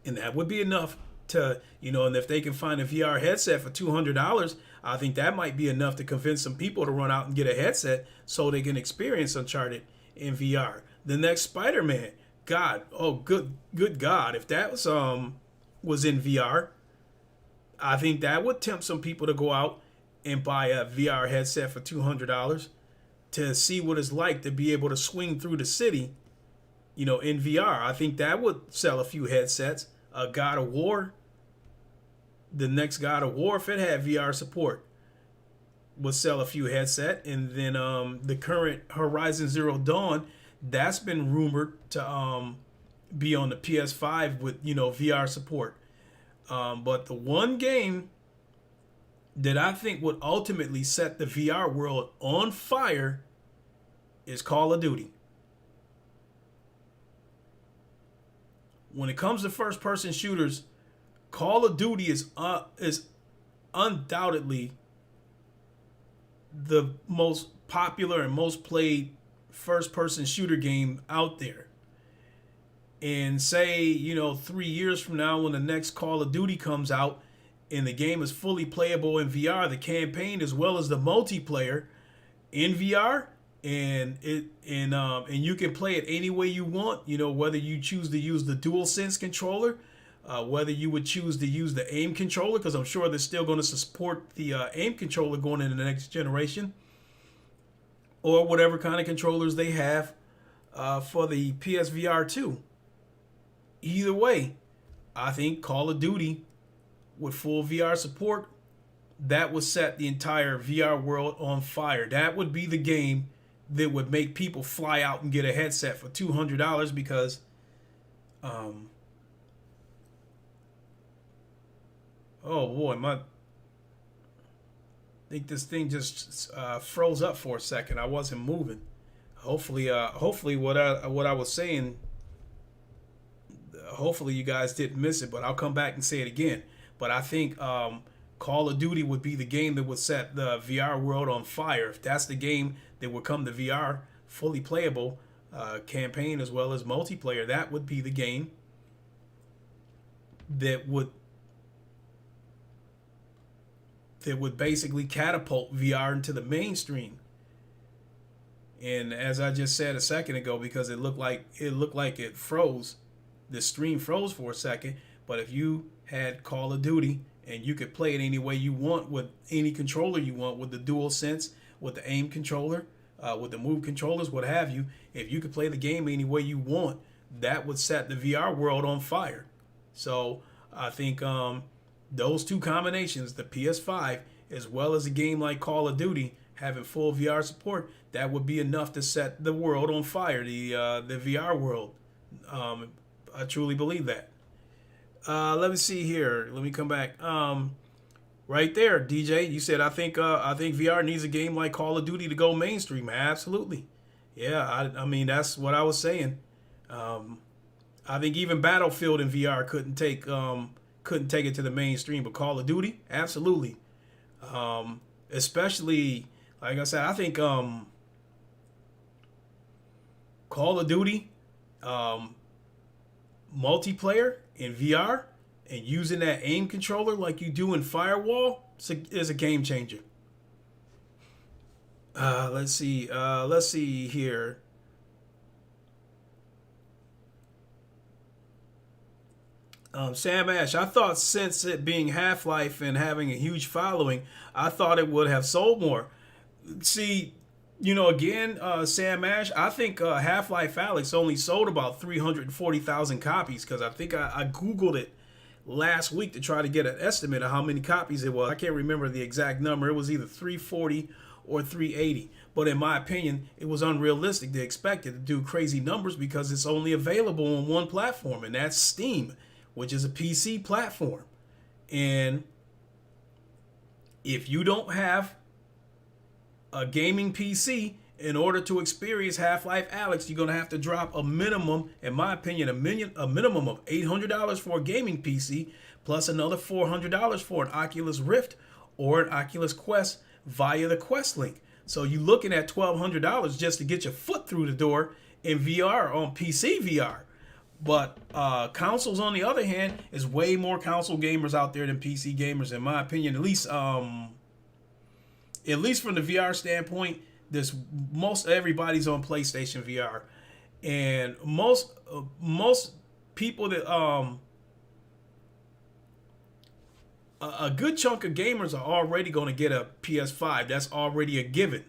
Speaker 3: And that would be enough to, and if they can find a VR headset for $200, I think that might be enough to convince some people to run out and get a headset so they can experience Uncharted in VR. The next Spider-Man, good God, if that was in VR, I think that would tempt some people to go out and buy a VR headset for $200 to see what it's like to be able to swing through the city, in VR. I think that would sell a few headsets. God of War, the next God of War, if it had VR support, would sell a few headset. And then the current Horizon Zero Dawn, that's been rumored to be on the PS5 with, you know, VR support. But the one game that I think would ultimately set the VR world on fire is Call of Duty. When it comes to first-person shooters, Call of Duty is undoubtedly the most popular and most played first-person shooter game out there. And say, you know, 3 years from now, when the next Call of Duty comes out and the game is fully playable in VR, the campaign as well as the multiplayer in VR, and you can play it any way you want. You know, whether you choose to use the DualSense controller, whether you would choose to use the aim controller, because I'm sure they're still going to support the aim controller going into the next generation, or whatever kind of controllers they have for the PSVR 2. Either way, I think Call of Duty with full VR support, that would set the entire VR world on fire. That would be the game that would make people fly out and get a headset for $200 because oh boy, I think this thing just froze up for a second. I wasn't moving. Hopefully what I was saying, hopefully you guys didn't miss it, but I'll come back and say it again. But I think Call of Duty would be the game that would set the VR world on fire. If that's the game that would come to VR, fully playable, campaign as well as multiplayer, that would be the game that would basically catapult VR into the mainstream. And as I just said a second ago, because it looked like it froze, the stream froze for a second. But if you had Call of Duty and you could play it any way you want with any controller you want, with the DualSense, with the aim controller, with the move controllers, what have you, if you could play the game any way you want, that would set the VR world on fire. So I think those two combinations, the PS5 as well as a game like Call of Duty having full VR support, that would be enough to set the world on fire, the VR world. I truly believe that. Let me see here. Let me come back. Right there, DJ. You said I think VR needs a game like Call of Duty to go mainstream. Absolutely. Yeah. I mean that's what I was saying. I think even Battlefield in VR couldn't take it to the mainstream, but Call of Duty, absolutely. Especially like I said, I think Call of Duty multiplayer in VR and using that aim controller like you do in Firewall is a game changer. Let's see here. Sam Ash, I thought since it being Half-Life and having a huge following, I thought it would have sold more. See, you know, again, Sam Ash, I think Half-Life Alyx only sold about 340,000 copies, because I think I Googled it last week to try to get an estimate of how many copies it was. I can't remember the exact number. It was either 340 or 380. But in my opinion, it was unrealistic to expect it to do crazy numbers because it's only available on one platform, and that's Steam, which is a PC platform. And if you don't have a gaming PC, in order to experience Half-Life Alyx, you're going to have to drop a minimum, in my opinion, a minimum of $800 for a gaming PC, plus another $400 for an Oculus Rift or an Oculus Quest via the Quest link. So you're looking at $1,200 just to get your foot through the door in VR, on PC VR. But consoles, on the other hand, is way more console gamers out there than PC gamers, in my opinion. At least from the VR standpoint, most everybody's on PlayStation VR, and most people that a good chunk of gamers are already going to get a PS5. That's already a given.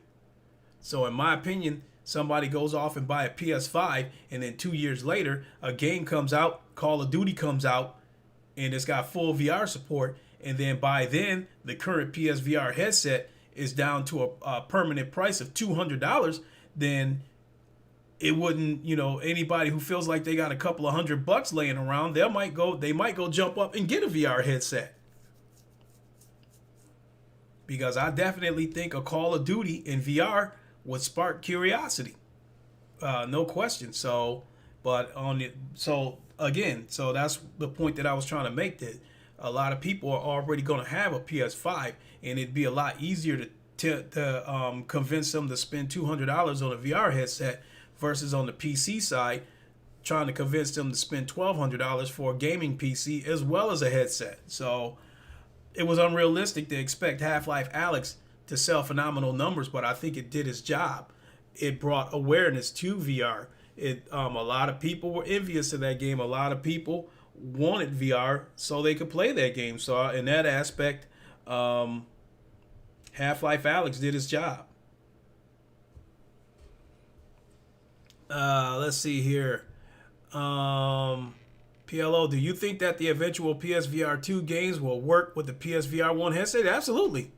Speaker 3: So in my opinion, somebody goes off and buy a PS5, and then 2 years later, a game comes out, Call of Duty comes out, and it's got full VR support, and then by then the current PSVR headset is down to a permanent price of $200, then it wouldn't, anybody who feels like they got a couple of $100 laying around, they might go jump up and get a VR headset. Because I definitely think a Call of Duty in VR would spark curiosity. No question. So that's the point that I was trying to make, that a lot of people are already going to have a PS5, and it'd be a lot easier to convince them to spend $200 on a VR headset versus on the PC side, trying to convince them to spend $1,200 for a gaming PC as well as a headset. So it was unrealistic to expect Half-Life Alyx to sell phenomenal numbers, but I think it did its job. It brought awareness to VR. A lot of people were envious of that game. A lot of people wanted VR so they could play that game. So in that aspect, Half-Life Alyx did its job. Let's see here. PLO, do you think that the eventual PSVR 2 games will work with the PSVR 1 headset? Absolutely.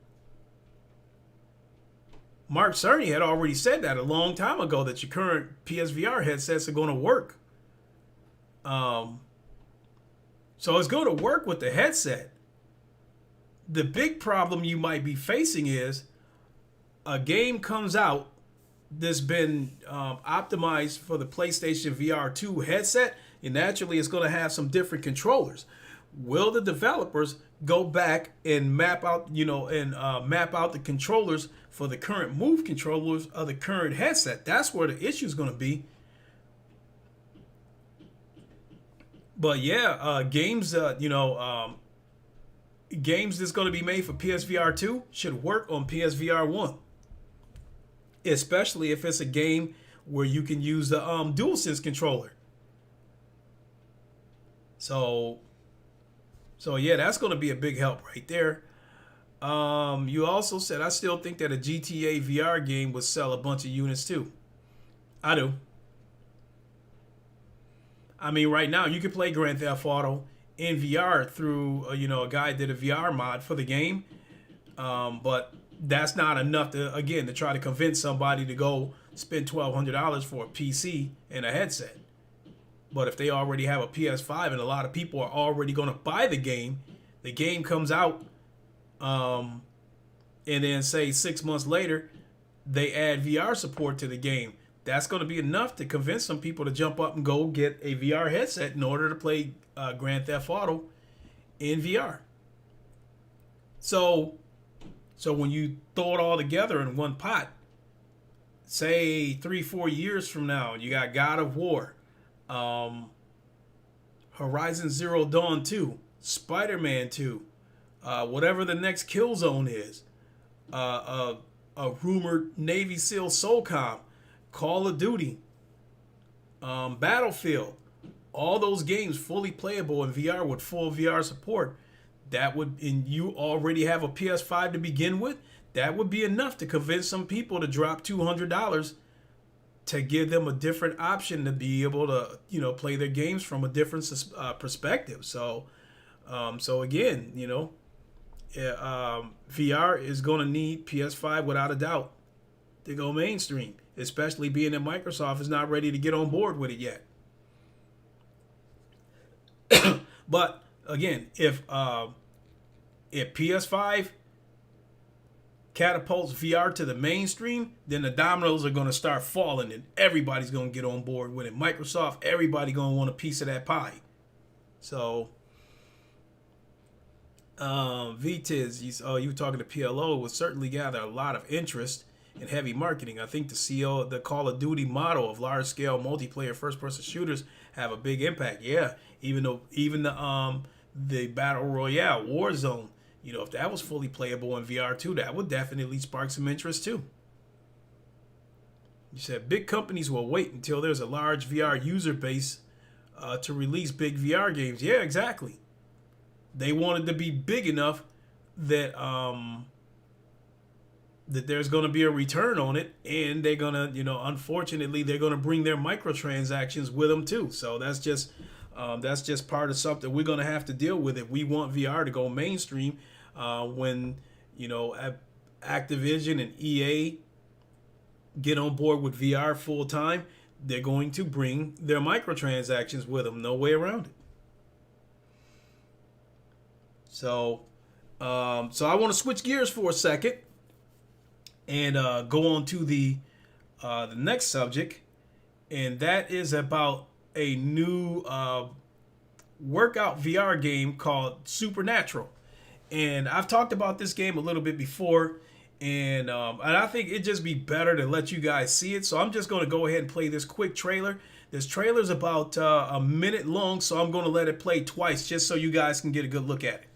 Speaker 3: Mark Cerny had already said that a long time ago, that your current PSVR headsets are going to work. So it's going to work with the headset. The big problem you might be facing is a game comes out that's been optimized for the PlayStation VR 2 headset, and naturally it's going to have some different controllers. Will the developers go back and map out the controllers for the current Move controllers of the current headset? That's where the issue is going to be. But yeah, games that's going to be made for PSVR 2 should work on PSVR 1. Especially if it's a game where you can use the DualSense controller. So yeah, that's going to be a big help right there. You also said, I still think that a GTA VR game would sell a bunch of units too. I do. I mean, right now you can play Grand Theft Auto in VR through a guy did a VR mod for the game, but that's not enough to try to convince somebody to go spend $1,200 for a PC and a headset. But if they already have a PS5 and a lot of people are already going to buy the game comes out, and then say 6 months later they add VR support to the game. That's going to be enough to convince some people to jump up and go get a VR headset in order to play Grand Theft Auto in VR. So when you throw it all together in one pot, say 3-4 years from now, you got God of War, Horizon Zero Dawn 2, Spider-Man 2, whatever the next Killzone is, a rumored Navy SEAL SOCOM, Call of Duty, Battlefield, all those games fully playable in VR with full VR support. And you already have a PS5 to begin with, that would be enough to convince some people to drop $200 to give them a different option to be able to, play their games from a different perspective. So again, VR is going to need PS5 without a doubt to go mainstream, especially being that Microsoft is not ready to get on board with it yet. But again, if PS5 catapults VR to the mainstream, then the dominoes are going to start falling and everybody's going to get on board with it. Microsoft, everybody going to want a piece of that pie. So, VTiz, you were talking to PLO, would certainly gather a lot of interest in heavy marketing. I think the Call of Duty model of large-scale multiplayer first-person shooters have a big impact. Yeah, even the Battle Royale, Warzone, if that was fully playable in VR too, that would definitely spark some interest too. You said big companies will wait until there's a large VR user base to release big VR games. Yeah, exactly. They wanted to be big enough that that there's going to be a return on it, and they're going to, unfortunately, they're going to bring their microtransactions with them too. So that's just That's just part of something we're going to have to deal with if we want VR to go mainstream. When Activision and EA get on board with VR full time, they're going to bring their microtransactions with them. No way around it. So I want to switch gears for a second and go on to the next subject, and that is about a new workout VR game called Supernatural. And I've talked about this game a little bit before, and I think it'd just be better to let you guys see it. So I'm just going to go ahead and play this quick trailer. This trailer's about a minute long, so I'm going to let it play twice just so you guys can get a good look at it.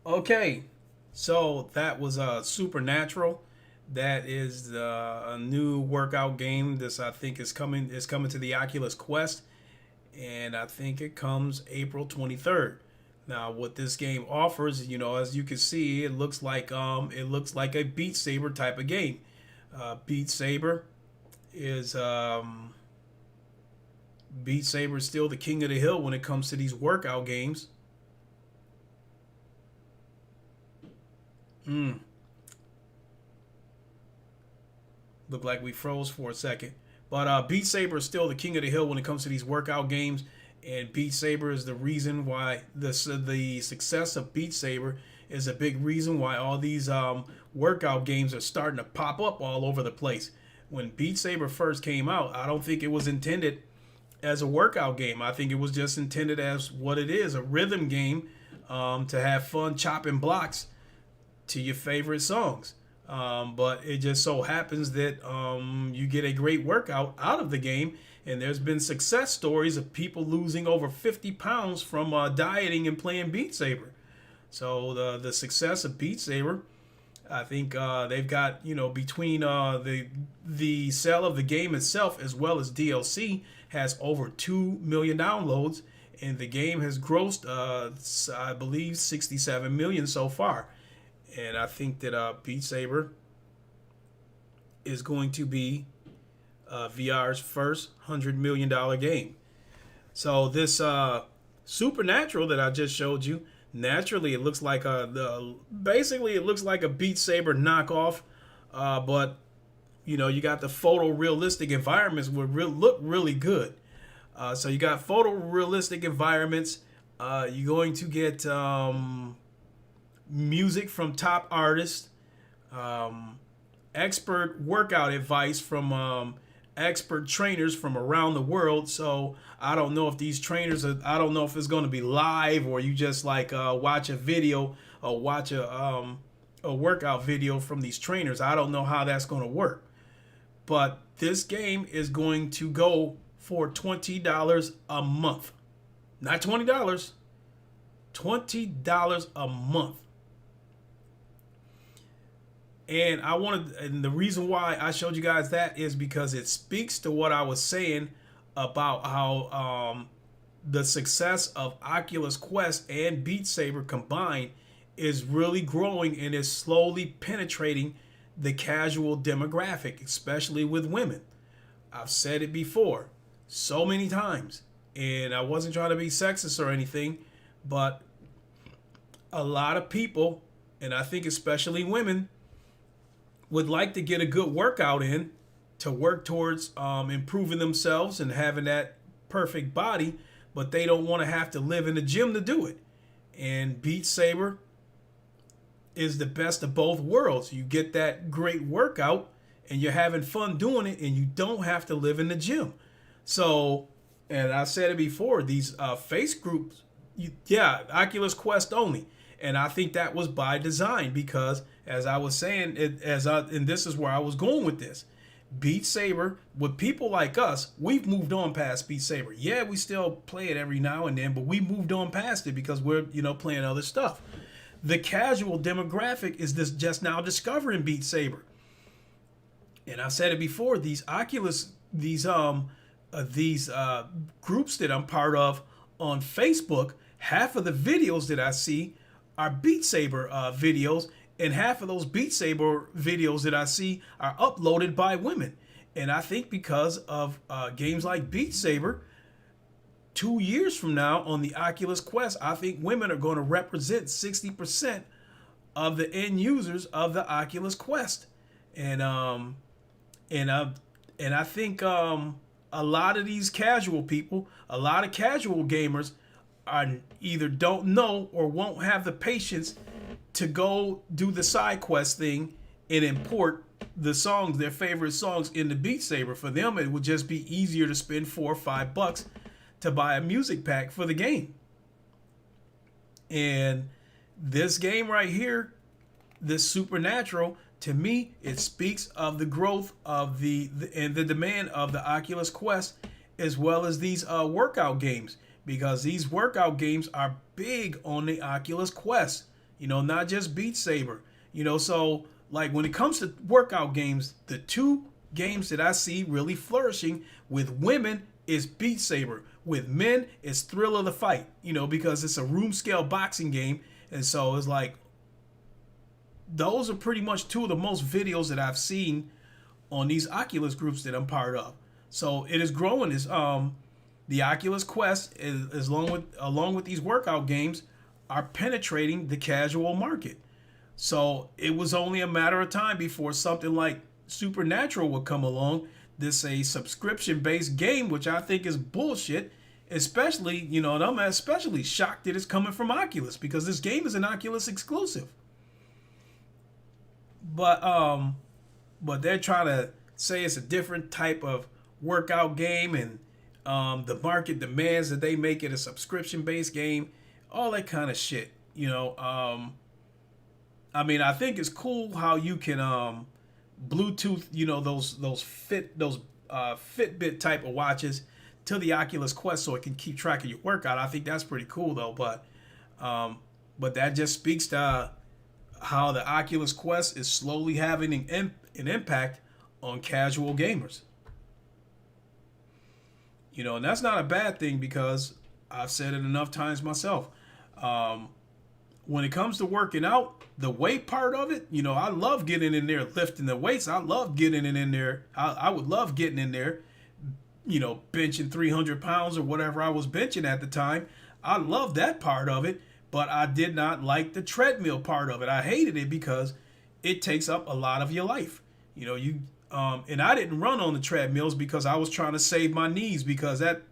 Speaker 3: Okay, so that was Supernatural. That is a new workout game. This I think is coming to the Oculus Quest, and I think it comes April 23rd. Now, what this game offers, as you can see, it looks like a Beat Saber type of game. Beat Saber is still the king of the hill when it comes to these workout games. Looked like we froze for a second. But Beat Saber is still the king of the hill when it comes to these workout games. And Beat Saber is the reason why the success of Beat Saber is a big reason why all these workout games are starting to pop up all over the place. When Beat Saber first came out, I don't think it was intended as a workout game. I think it was just intended as what it is, a rhythm game to have fun chopping blocks to your favorite songs. But it just so happens that you get a great workout out of the game, and there's been success stories of people losing over 50 pounds from dieting and playing Beat Saber. So the success of Beat Saber, I think they've got, between the sale of the game itself as well as DLC has over 2 million downloads, and the game has grossed I believe 67 million so far. And I think that Beat Saber is going to be VR's first $100 million game. So this Supernatural that I just showed you, naturally it looks like basically it looks like a Beat Saber knockoff, but you got the photorealistic environments would look really good. So you got photorealistic environments. You're going to get music from top artists, expert workout advice from expert trainers from around the world. So I don't know if these trainers are, I don't know if it's going to be live or you just like watch a video or watch a workout video from these trainers. I don't know how that's going to work. But this game is going to go for $20 a month. Not $20. $20 a month. And and the reason why I showed you guys that is because it speaks to what I was saying about how the success of Oculus Quest and Beat Saber combined is really growing and is slowly penetrating the casual demographic, especially with women. I've said it before so many times, and I wasn't trying to be sexist or anything, but a lot of people, and I think especially women, would like to get a good workout in to work towards improving themselves and having that perfect body, but they don't want to have to live in the gym to do it. And Beat Saber is the best of both worlds. You get that great workout and you're having fun doing it, and you don't have to live in the gym. So, and I said it before, these face groups, Oculus Quest only. And I think that was by design because, as I was saying, and this is where I was going with this. Beat Saber, with people like us, we've moved on past Beat Saber. Yeah, we still play it every now and then, but we moved on past it because we're, playing other stuff. The casual demographic is just now discovering Beat Saber. And I've said it before, these Oculus, these groups that I'm part of on Facebook, half of the videos that I see are Beat Saber videos, and half of those Beat Saber videos that I see are uploaded by women. And I think because of games like Beat Saber, 2 years from now on the Oculus Quest, I think women are going to represent 60% of the end users of the Oculus Quest. And I think a lot of these casual people, a lot of casual gamers are either don't know or won't have the patience to go do the side quest thing and import the songs, their favorite songs, into Beat Saber. For them, it would just be easier to spend $4 or $5 to buy a music pack for the game. And this game right here, this Supernatural, to me, it speaks of the growth of and the demand of the Oculus Quest, as well as these workout games, because these workout games are big on the Oculus Quest. Not just Beat Saber. So like when it comes to workout games, the two games that I see really flourishing with women is Beat Saber. With men, it's Thrill of the Fight, because it's a room scale boxing game. And so it's like, those are pretty much two of the most videos that I've seen on these Oculus groups that I'm part of. So it is growing. The Oculus Quest, along with these workout games, are penetrating the casual market. So it was only a matter of time before something like Supernatural would come along. This a subscription-based game, which I think is bullshit. Especially, and I'm especially shocked that it's coming from Oculus, because this game is an Oculus exclusive. But they're trying to say it's a different type of workout game, and the market demands that they make it a subscription-based game. All that kind of shit, I think it's cool how you can Bluetooth, those Fitbit type of watches to the Oculus Quest so it can keep track of your workout. I think that's pretty cool though, but that just speaks to how the Oculus Quest is slowly having an impact on casual gamers. And that's not a bad thing, because I've said it enough times myself. When it comes to working out, the weight part of it, I love getting in there, lifting the weights. I love getting in there. I would love getting in there, benching 300 pounds or whatever I was benching at the time. I love that part of it, but I did not like the treadmill part of it. I hated it because it takes up a lot of your life. And I didn't run on the treadmills because I was trying to save my knees, because that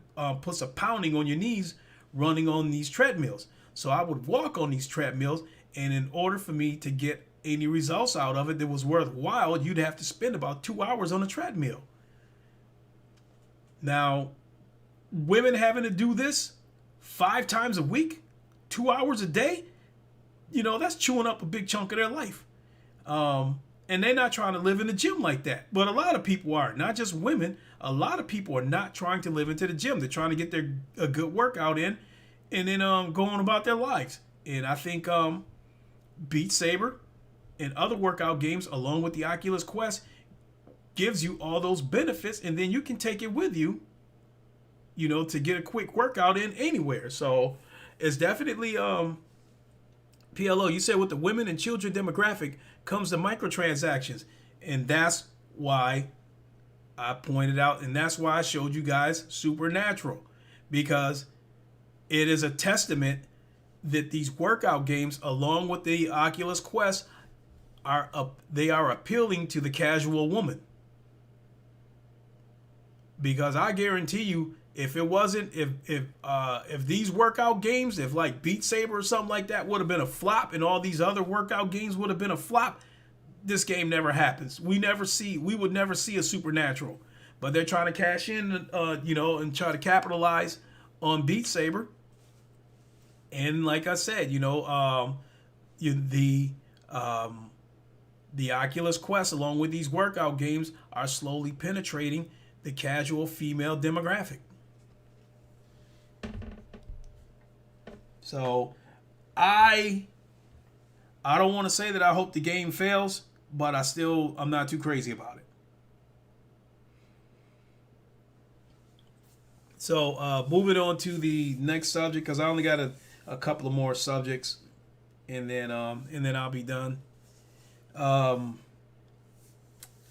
Speaker 3: puts a pounding on your knees running on these treadmills. So I would walk on these treadmills, and in order for me to get any results out of it that was worthwhile, you'd have to spend about 2 hours on a treadmill. Now, women having to do this 5 times a week, 2 hours a day, that's chewing up a big chunk of their life. And they're not trying to live in the gym like that. But a lot of people are, not just women. A lot of people are not trying to live into the gym. They're trying to get a good workout in, and then go on about their lives. And I think Beat Saber and other workout games, along with the Oculus Quest, gives you all those benefits, and then you can take it with you, to get a quick workout in anywhere. So it's definitely PLO. You said with the women and children demographic comes the microtransactions, and that's why I pointed out, and that's why I showed you guys Supernatural, because it is a testament that these workout games, along with the Oculus Quest, are appealing to the casual woman. Because I guarantee you, if these workout games, if like Beat Saber or something like that would have been a flop, and all these other workout games would have been a flop, this game never happens. We would never see a Supernatural. But they're trying to cash in, and try to capitalize on Beat Saber. And like I said, the Oculus Quest, along with these workout games, are slowly penetrating the casual female demographic. So I don't want to say that I hope the game fails, but I'm not too crazy about it. So moving on to the next subject, because I only got a couple of more subjects, and then I'll be done.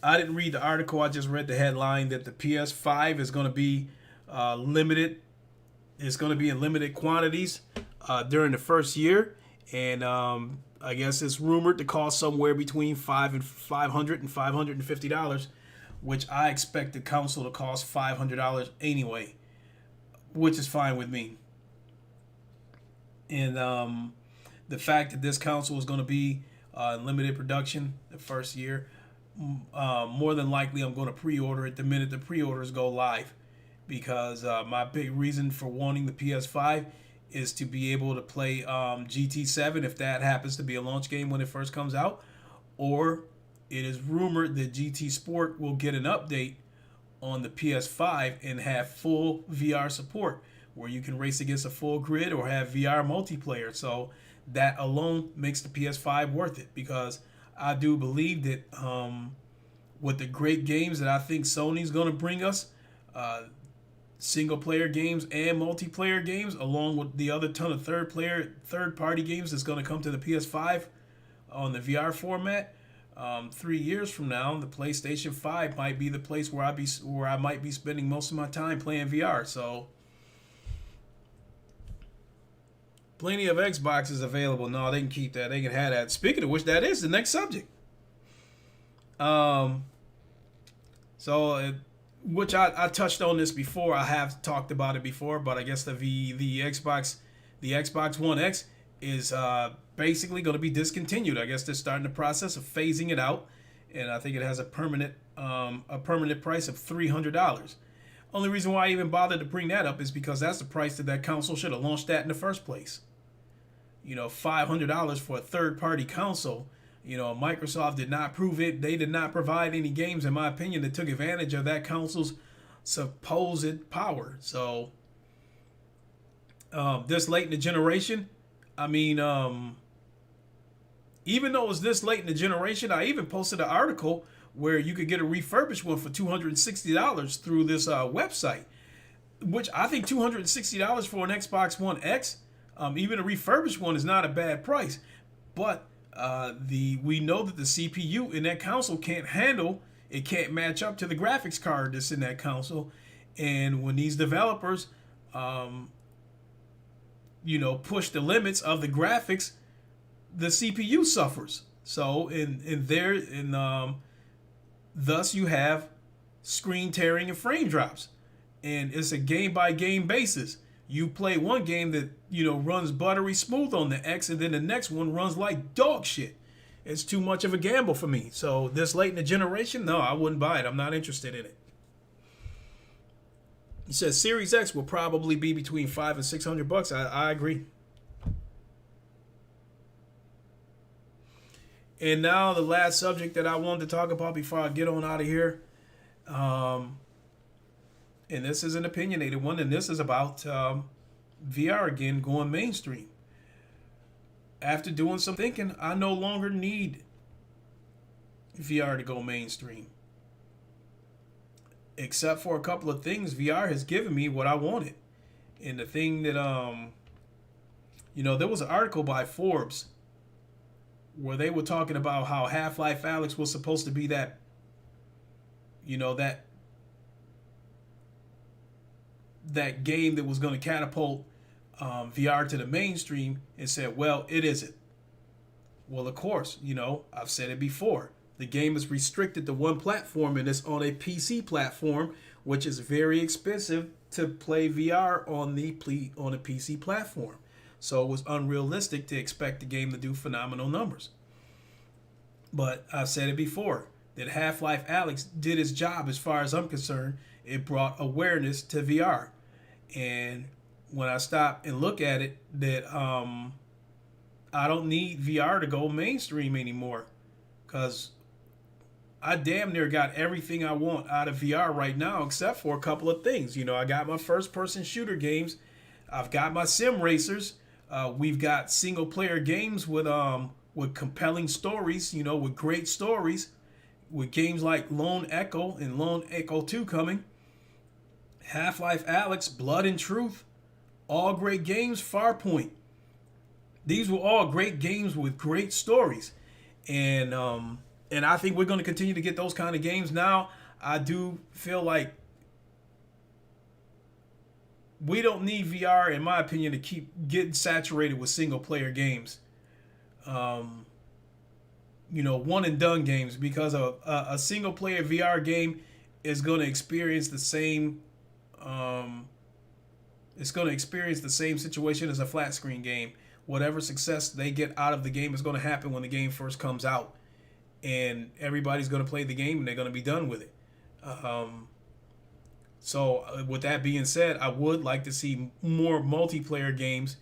Speaker 3: I didn't read the article. I just read the headline that the PS5 is going to be limited. It's going to be in limited quantities during the first year, and I guess it's rumored to cost somewhere between $500 and $550, which I expect the console to cost $500 anyway, which is fine with me. And the fact that this console is going to be in limited production the first year, more than likely I'm going to pre-order it the minute the pre-orders go live, because my big reason for wanting the PS5 is to be able to play GT7 if that happens to be a launch game when it first comes out, or it is rumored that GT Sport will get an update on the PS5 and have full VR support, where you can race against a full grid or have VR multiplayer. So that alone makes the PS5 worth it, because I do believe that with the great games that I think Sony's going to bring us, single player games and multiplayer games, along with the other ton of third party games that's going to come to the PS5 on the VR format, 3 years from now, the PlayStation 5 might be the place where I might be spending most of my time playing VR. So plenty of Xboxes available. No, they can keep that. They can have that. Speaking of which, that is the next subject. Which I touched on this before. I have talked about it before, but I guess the Xbox One X is basically going to be discontinued. I guess they're starting the process of phasing it out, and I think it has a permanent price of $300. Only reason why I even bothered to bring that up is because that's the price that console should have launched at in the first place. $500 for a third-party console. Microsoft did not prove it. They did not provide any games, in my opinion, that took advantage of that console's supposed power. So this late in the generation, even though it's this late in the generation, I even posted an article where you could get a refurbished one for $260 through this website, which I think $260 for an Xbox One X, even a refurbished one, is not a bad price. But we know that the CPU in that console can't match up to the graphics card that's in that console. And when these developers, push the limits of the graphics, the CPU suffers. So thus you have screen tearing and frame drops. and it's a game by game basis. You play one game that, you know, runs buttery smooth on the X, and then the next one runs like dog shit. It's too much of a gamble for me. So this late in the generation, no, I wouldn't buy it. I'm not interested in it. He says Series X will probably be between $500 and $600. I agree. And now the last subject that I wanted to talk about before I get on out of here. And this is an opinionated one, and this is about VR again going mainstream. After doing some thinking, I no longer need VR to go mainstream. Except for a couple of things, VR has given me what I wanted. And the thing that, you know, there was an article by Forbes where they were talking about how Half-Life Alyx was supposed to be that, you know, that game that was going to catapult VR to the mainstream, and said, well, it isn't. Well, of course, you know, I've said it before. The game is restricted to one platform, and it's on a PC platform, which is very expensive to play VR on a PC platform. So it was unrealistic to expect the game to do phenomenal numbers. But I've said it before, that Half-Life Alyx did its job as far as I'm concerned. It brought awareness to VR. And when I stop and look at it, that I don't need VR to go mainstream anymore, because I damn near got everything I want out of VR right now, except for a couple of things. You know, I got my first-person shooter games. I've got my sim racers. We've got single-player games with compelling stories, you know, with great stories, with games like Lone Echo and Lone Echo 2 coming. Half-Life Alyx, Blood and Truth, all great games. Farpoint. These were all great games with great stories. And I think we're going to continue to get those kind of games. Now, I do feel like we don't need VR, in my opinion, to keep getting saturated with single-player games. You know, one-and-done games, because a single-player VR game is going to experience the same... it's going to experience the same situation as a flat-screen game. Whatever success they get out of the game is going to happen when the game first comes out. And everybody's going to play the game, and they're going to be done with it. So with that being said, I would like to see more multiplayer games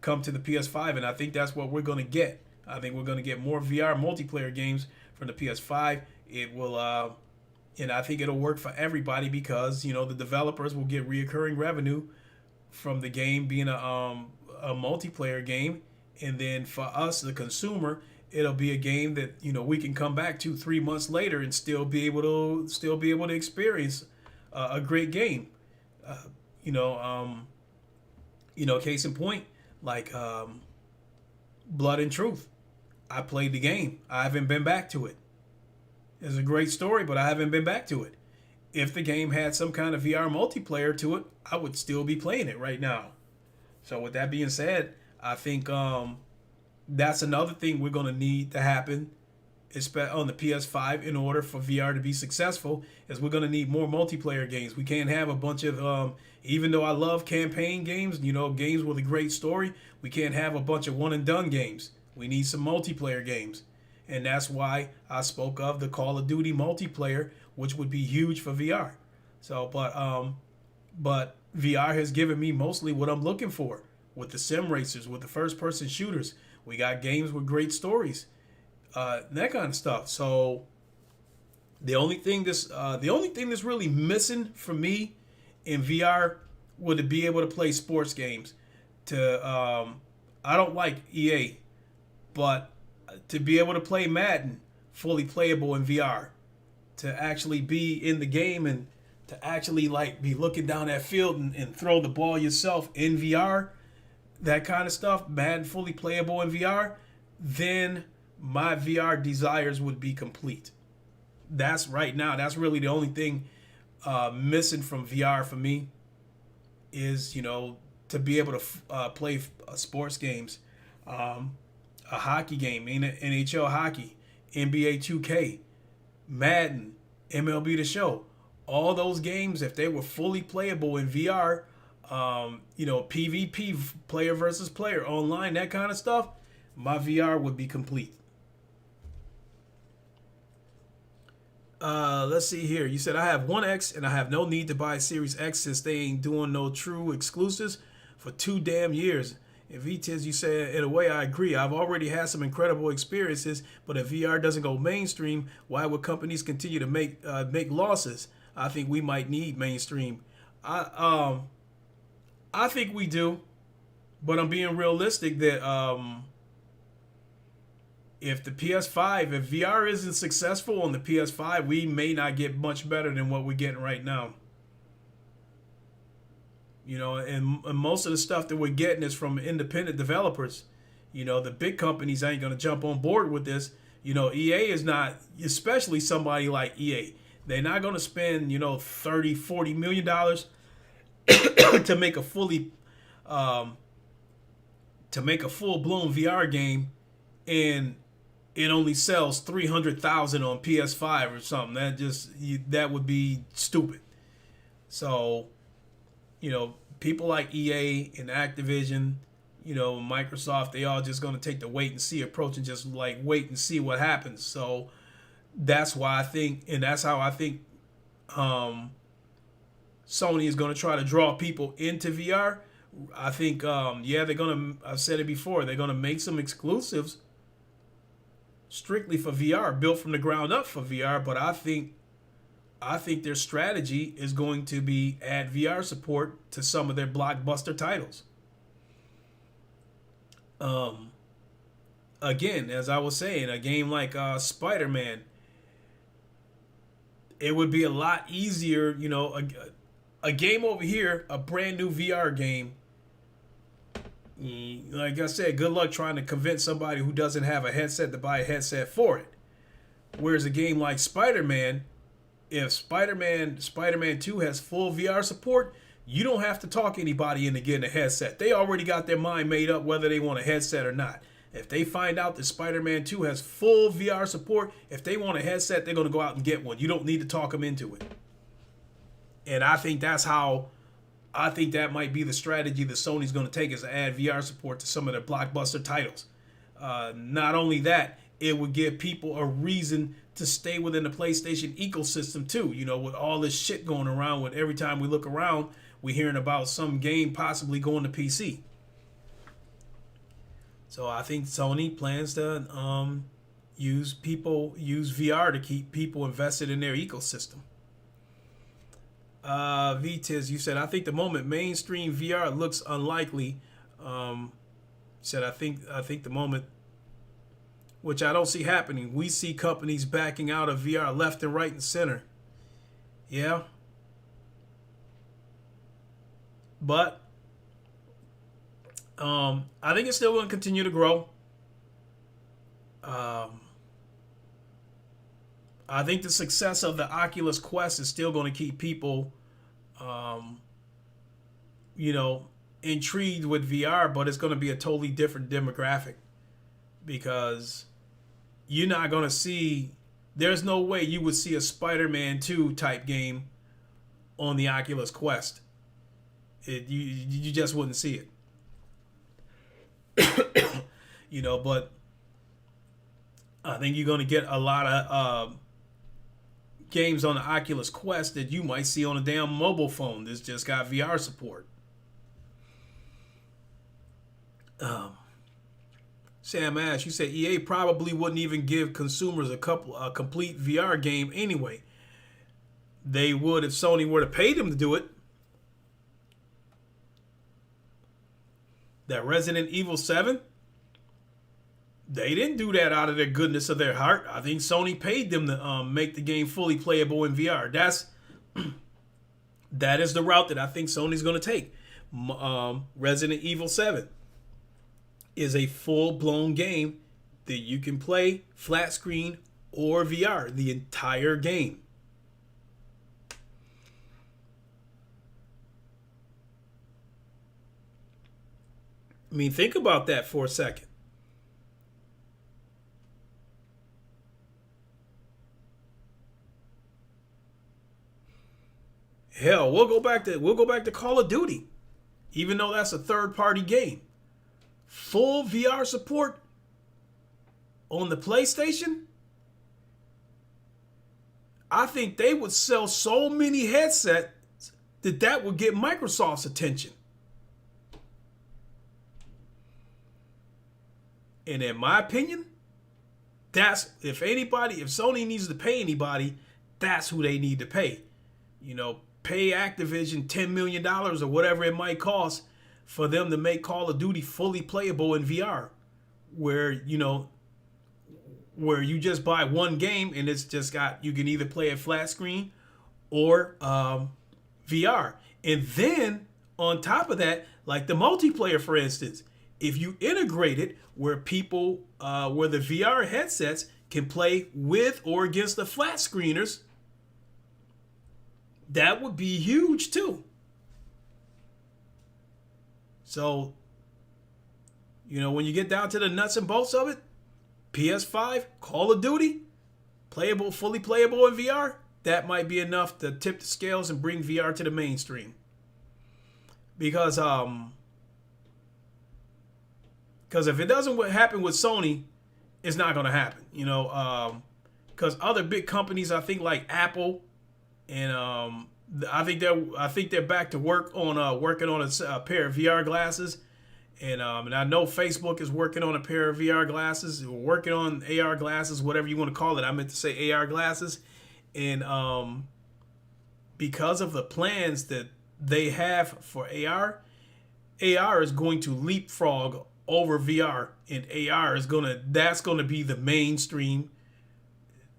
Speaker 3: come to the PS5, and I think that's what we're going to get. I think we're going to get more VR multiplayer games from the PS5. It will, and I think it'll work for everybody, because, you know, the developers will get reoccurring revenue from the game being a multiplayer game, and then for us, the consumer, it'll be a game that, you know, we can come back to 3 months later and still be able to experience a great game. You know, case in point, like Blood and Truth. I played the game. I haven't been back to it. It's a great story, but I haven't been back to it. If the game had some kind of VR multiplayer to it, I would still be playing it right now. So with that being said, I think that's another thing we're going to need to happen on the PS5 in order for VR to be successful, is we're going to need more multiplayer games. We can't have a bunch of, even though I love campaign games, you know, games with a great story, we can't have a bunch of one-and-done games. We need some multiplayer games. And that's why I spoke of the Call of Duty multiplayer, which would be huge for VR. So, but VR has given me mostly what I'm looking for, with the sim racers, with the first-person shooters. We got games with great stories, that kind of stuff. So the only thing that's really missing for me in VR would be able to play sports games. I don't like EA, but to be able to play Madden fully playable in VR, to actually be in the game and to actually like be looking down that field and throw the ball yourself in VR, that kind of stuff, Madden fully playable in VR, then my VR desires would be complete. That's right now. That's really the only thing missing from VR for me, is, you know, to be able to play sports games, a hockey game, NHL hockey, NBA 2K, Madden, MLB The Show. all those games, if they were fully playable in VR, PvP, player versus player, online, that kind of stuff, my VR would be complete. Let's see here. You said I have One X and I have no need to buy Series X since they ain't doing no true exclusives for 2 damn years. And VTiz, you said, in a way, I agree. I've already had some incredible experiences, but if VR doesn't go mainstream, why would companies continue to make losses? I think we might need mainstream. I think we do, but I'm being realistic that if the PS5, if VR isn't successful on the PS5, we may not get much better than what we're getting right now. And most of the stuff that we're getting is from independent developers. The big companies ain't going to jump on board with this. EA is not, especially somebody like EA. They're not going to spend, $30-40 million to make a full-blown VR game, and it only sells 300,000 on PS5 or something. That would be stupid. So, people like EA and Activision, Microsoft, they all just going to take the wait and see approach and just like wait and see what happens. So that's why I think, and that's how I think Sony is going to try to draw people into VR. I think, they're going to, I've said it before, they're going to make some exclusives strictly for VR, built from the ground up for VR. But I think their strategy is going to be add VR support to some of their blockbuster titles. Again, as I was saying, a game like Spider-Man, it would be a lot easier, a game over here, a brand new VR game. Like I said, good luck trying to convince somebody who doesn't have a headset to buy a headset for it. Whereas a game like Spider-Man, if Spider-Man 2 has full VR support, you don't have to talk anybody into getting a headset. They already got their mind made up whether they want a headset or not. If they find out that Spider-Man 2 has full VR support, if they want a headset, they're going to go out and get one. You don't need to talk them into it. And I think that might be the strategy that Sony's going to take, is to add VR support to some of their blockbuster titles. Not only that, it would give people a reason to stay within the PlayStation ecosystem too. With all this shit going around, with every time we look around, we're hearing about some game possibly going to PC. So I think Sony plans to use VR to keep people invested in their ecosystem. VTiz, you said, I think the moment mainstream VR looks unlikely. Said I think the moment, which I don't see happening. We see companies backing out of VR left and right and center. Yeah. But I think it's still going to continue to grow. I think the success of the Oculus Quest is still going to keep people, intrigued with VR, but it's going to be a totally different demographic, because you're not going to see, there's no way you would see a Spider-Man 2 type game on the Oculus Quest. You just wouldn't see it. But I think you're going to get a lot of games on the Oculus Quest that you might see on a damn mobile phone that's just got VR support. Sam Ash, you said EA probably wouldn't even give consumers a complete VR game anyway. They would if Sony were to pay them to do it. That Resident Evil 7, they didn't do that out of their goodness of their heart. I think Sony paid them to make the game fully playable in VR. That is the route that I think Sony's going to take. Resident Evil 7 is a full-blown game that you can play flat screen or VR, the entire game. I mean, think about that for a second. Hell, we'll go back to Call of Duty, even though that's a third-party game. Full VR support on the PlayStation. I think they would sell so many headsets that would get Microsoft's attention. And in my opinion, that's if Sony needs to pay anybody, that's who they need to pay. Pay Activision $10 million or whatever it might cost for them to make Call of Duty fully playable in VR, where you just buy one game and it's just you can either play it flat screen or VR. And then on top of that, like the multiplayer, for instance, if you integrate it where where the VR headsets can play with or against the flat screeners, that would be huge too. So, when you get down to the nuts and bolts of it, PS5, Call of Duty, fully playable in VR, that might be enough to tip the scales and bring VR to the mainstream. Because if it doesn't happen with Sony, it's not going to happen. Because other big companies, I think like Apple, and I think they're back to work on working on a pair of VR glasses, and I know Facebook is working on a pair of VR glasses, working on AR glasses, whatever you want to call it. I meant to say AR glasses, and because of the plans that they have for AR is going to leapfrog over VR, and AR that's gonna be the mainstream.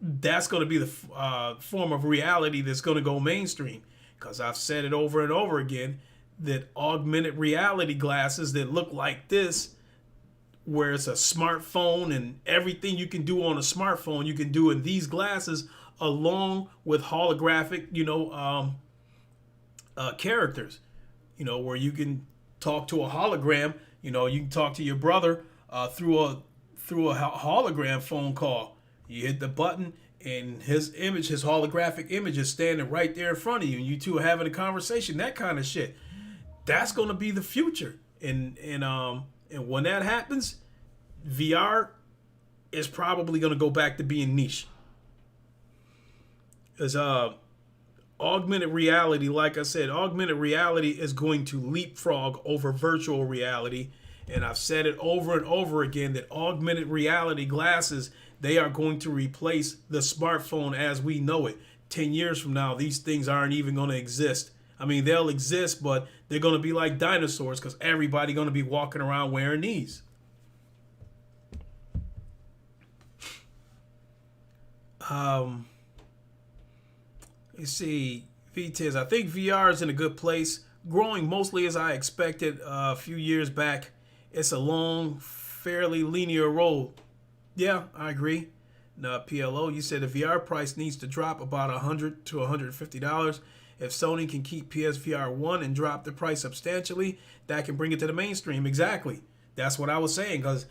Speaker 3: That's going to be the form of reality that's going to go mainstream. Because I've said it over and over again that augmented reality glasses that look like this, where it's a smartphone and everything you can do on a smartphone, you can do in these glasses, along with holographic, characters, where you can talk to a hologram. You can talk to your brother through a hologram phone call. You hit the button and his holographic image is standing right there in front of you, and you two are having a conversation. That kind of shit. That's going to be the future. And when that happens, VR is probably going to go back to being niche. Because augmented reality, like I said, augmented reality is going to leapfrog over virtual reality. And I've said it over and over again that augmented reality glasses, they are going to replace the smartphone as we know it. 10 years from now, these things aren't even going to exist. I mean, they'll exist, but they're going to be like dinosaurs because everybody's going to be walking around wearing these. You see, VTiz, I think VR is in a good place, growing mostly as I expected a few years back. It's a long, fairly linear road. Yeah, I agree. Now, PLO, you said the VR price needs to drop about $100 to $150. If Sony can keep PSVR 1 and drop the price substantially, that can bring it to the mainstream. Exactly. That's what I was saying, because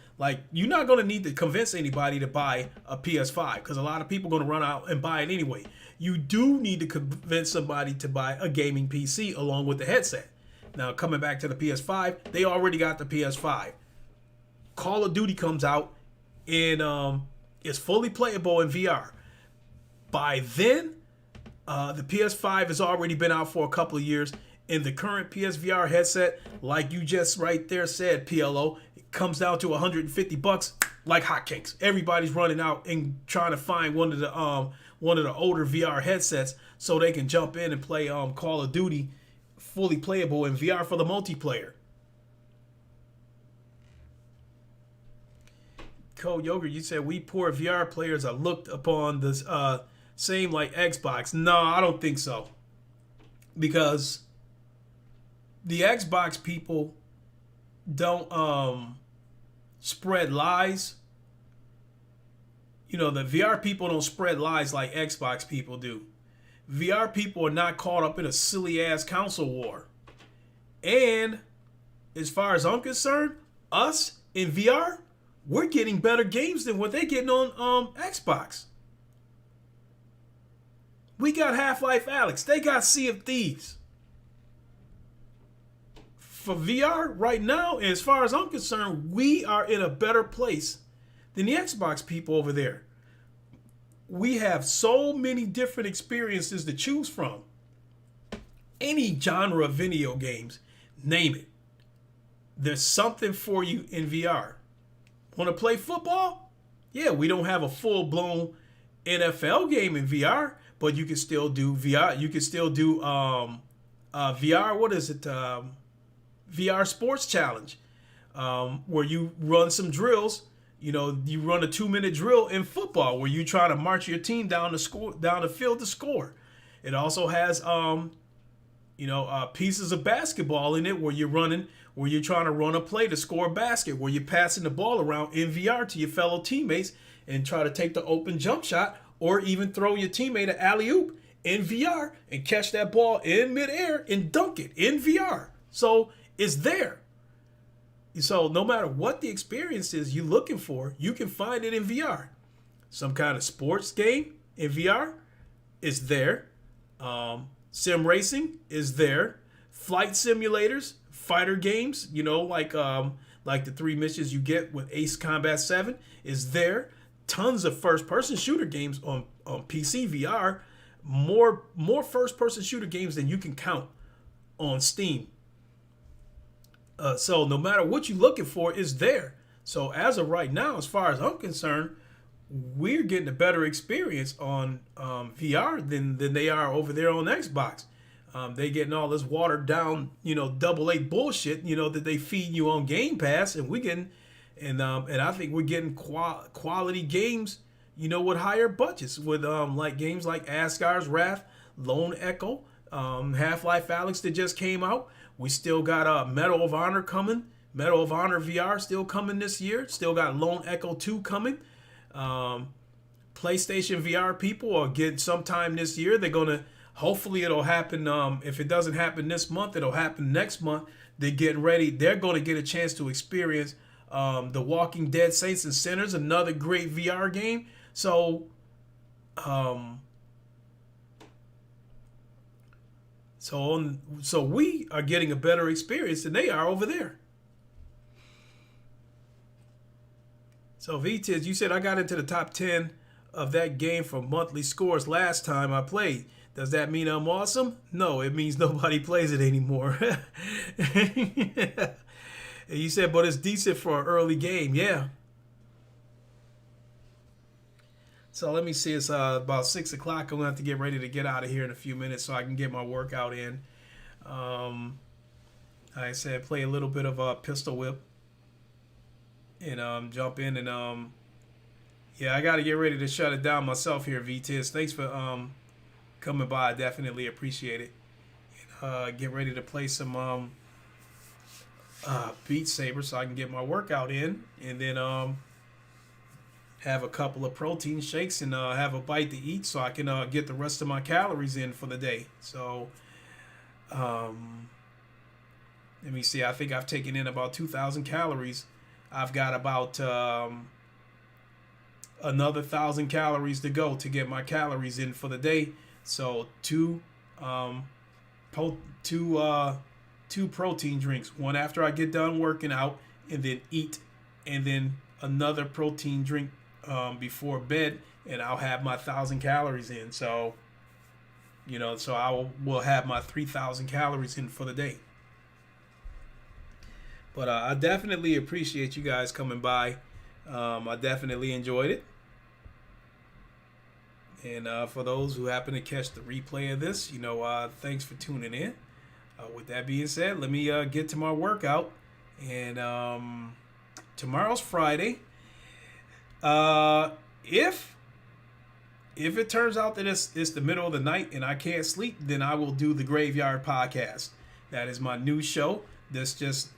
Speaker 3: you're not going to need to convince anybody to buy a PS5, because a lot of people are going to run out and buy it anyway. You do need to convince somebody to buy a gaming PC along with the headset. Now, coming back to the PS5, they already got the PS5. Call of Duty comes out and is fully playable in VR. By then, the PS5 has already been out for a couple of years, and the current PSVR headset, like you just right there said, PLO, it comes down to $150 like hotcakes. Everybody's running out and trying to find one of the older VR headsets so they can jump in and play Call of Duty fully playable in VR for the multiplayer. Code Yogurt, you said we poor VR players are looked upon this same like Xbox. No, I don't think so. Because the Xbox people don't spread lies. The VR people don't spread lies like Xbox people do. VR people are not caught up in a silly ass console war. And as far as I'm concerned, us in VR, we're getting better games than what they're getting on Xbox. We got Half-Life Alyx. They got Sea of Thieves. For VR right now, as far as I'm concerned, we are in a better place than the Xbox people over there. We have so many different experiences to choose from. Any genre of video games, name it. There's something for you in VR. Want to play football? Yeah, we don't have a full-blown NFL game in VR, but you can still do VR. You can still do VR. What is it? VR Sports Challenge, where you run some drills. You know, you run a 2-minute drill in football where you try to march your team down the field to score. It also has pieces of basketball in it where you're trying to run a play to score a basket, where you're passing the ball around in VR to your fellow teammates and try to take the open jump shot, or even throw your teammate an alley-oop in VR and catch that ball in midair and dunk it in VR. So it's there. So no matter what the experience is you're looking for, you can find it in VR. Some kind of sports game in VR is there. Sim racing is there. Flight simulators, fighter games, like the 3 missions you get with Ace Combat 7 is there. Tons of first-person shooter games on PC VR. More first-person shooter games than you can count on Steam. So no matter what you're looking for, is there. So as of right now, as far as I'm concerned, we're getting a better experience on VR than they are over there on Xbox. They getting all this watered down, AA bullshit, that they feed you on Game Pass, and we getting, and I think we're getting quality games, with higher budgets, with like games like Asgard's Wrath, Lone Echo, Half-Life Alyx that just came out. We still got Medal of Honor coming. Medal of Honor VR still coming this year. Still got Lone Echo 2 coming. PlayStation VR people are getting sometime this year. They're going to, hopefully it'll happen. If it doesn't happen this month, it'll happen next month. They're getting ready. They're going to get a chance to experience The Walking Dead Saints and Sinners, another great VR game. So, So we are getting a better experience than they are over there. So VTiz, you said I got into the top 10 of that game for monthly scores last time I played. Does that mean I'm awesome? No, it means nobody plays it anymore. And you said, but it's decent for an early game. Yeah. So let me see, it's about 6 o'clock. I'm going to have to get ready to get out of here in a few minutes so I can get my workout in. Like I said, play a little bit of Pistol Whip and jump in. And yeah, I got to get ready to shut it down myself here, VTiz. Thanks for coming by. I definitely appreciate it. And, get ready to play some Beat Saber so I can get my workout in. And then have a couple of protein shakes and have a bite to eat so I can get the rest of my calories in for the day. So let me see. I think I've taken in about 2,000 calories. I've got about another 1,000 calories to go to get my calories in for the day. So two protein drinks, one after I get done working out and then eat, and then another protein drink before bed, and I'll have my 1,000 calories in. So, so I will have my 3,000 calories in for the day. But I definitely appreciate you guys coming by. I definitely enjoyed it. And for those who happen to catch the replay of this, thanks for tuning in. With that being said, let me get to my workout. And tomorrow's Friday. If it turns out that it's the middle of the night and I can't sleep, then I will do the Graveyard Podcast. That is my new show. That's just,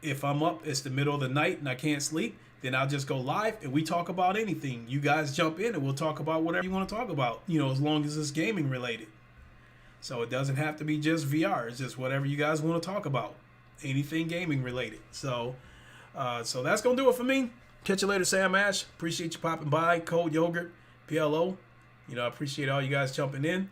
Speaker 3: if I'm up, it's the middle of the night and I can't sleep, then I'll just go live and we talk about anything. You guys jump in and we'll talk about whatever you want to talk about, as long as it's gaming related. So it doesn't have to be just VR. It's just whatever you guys want to talk about. Anything gaming related. So that's going to do it for me. Catch you later, Sam Ash. Appreciate you popping by. Cold Yogurt, PLO. You know, I appreciate all you guys jumping in.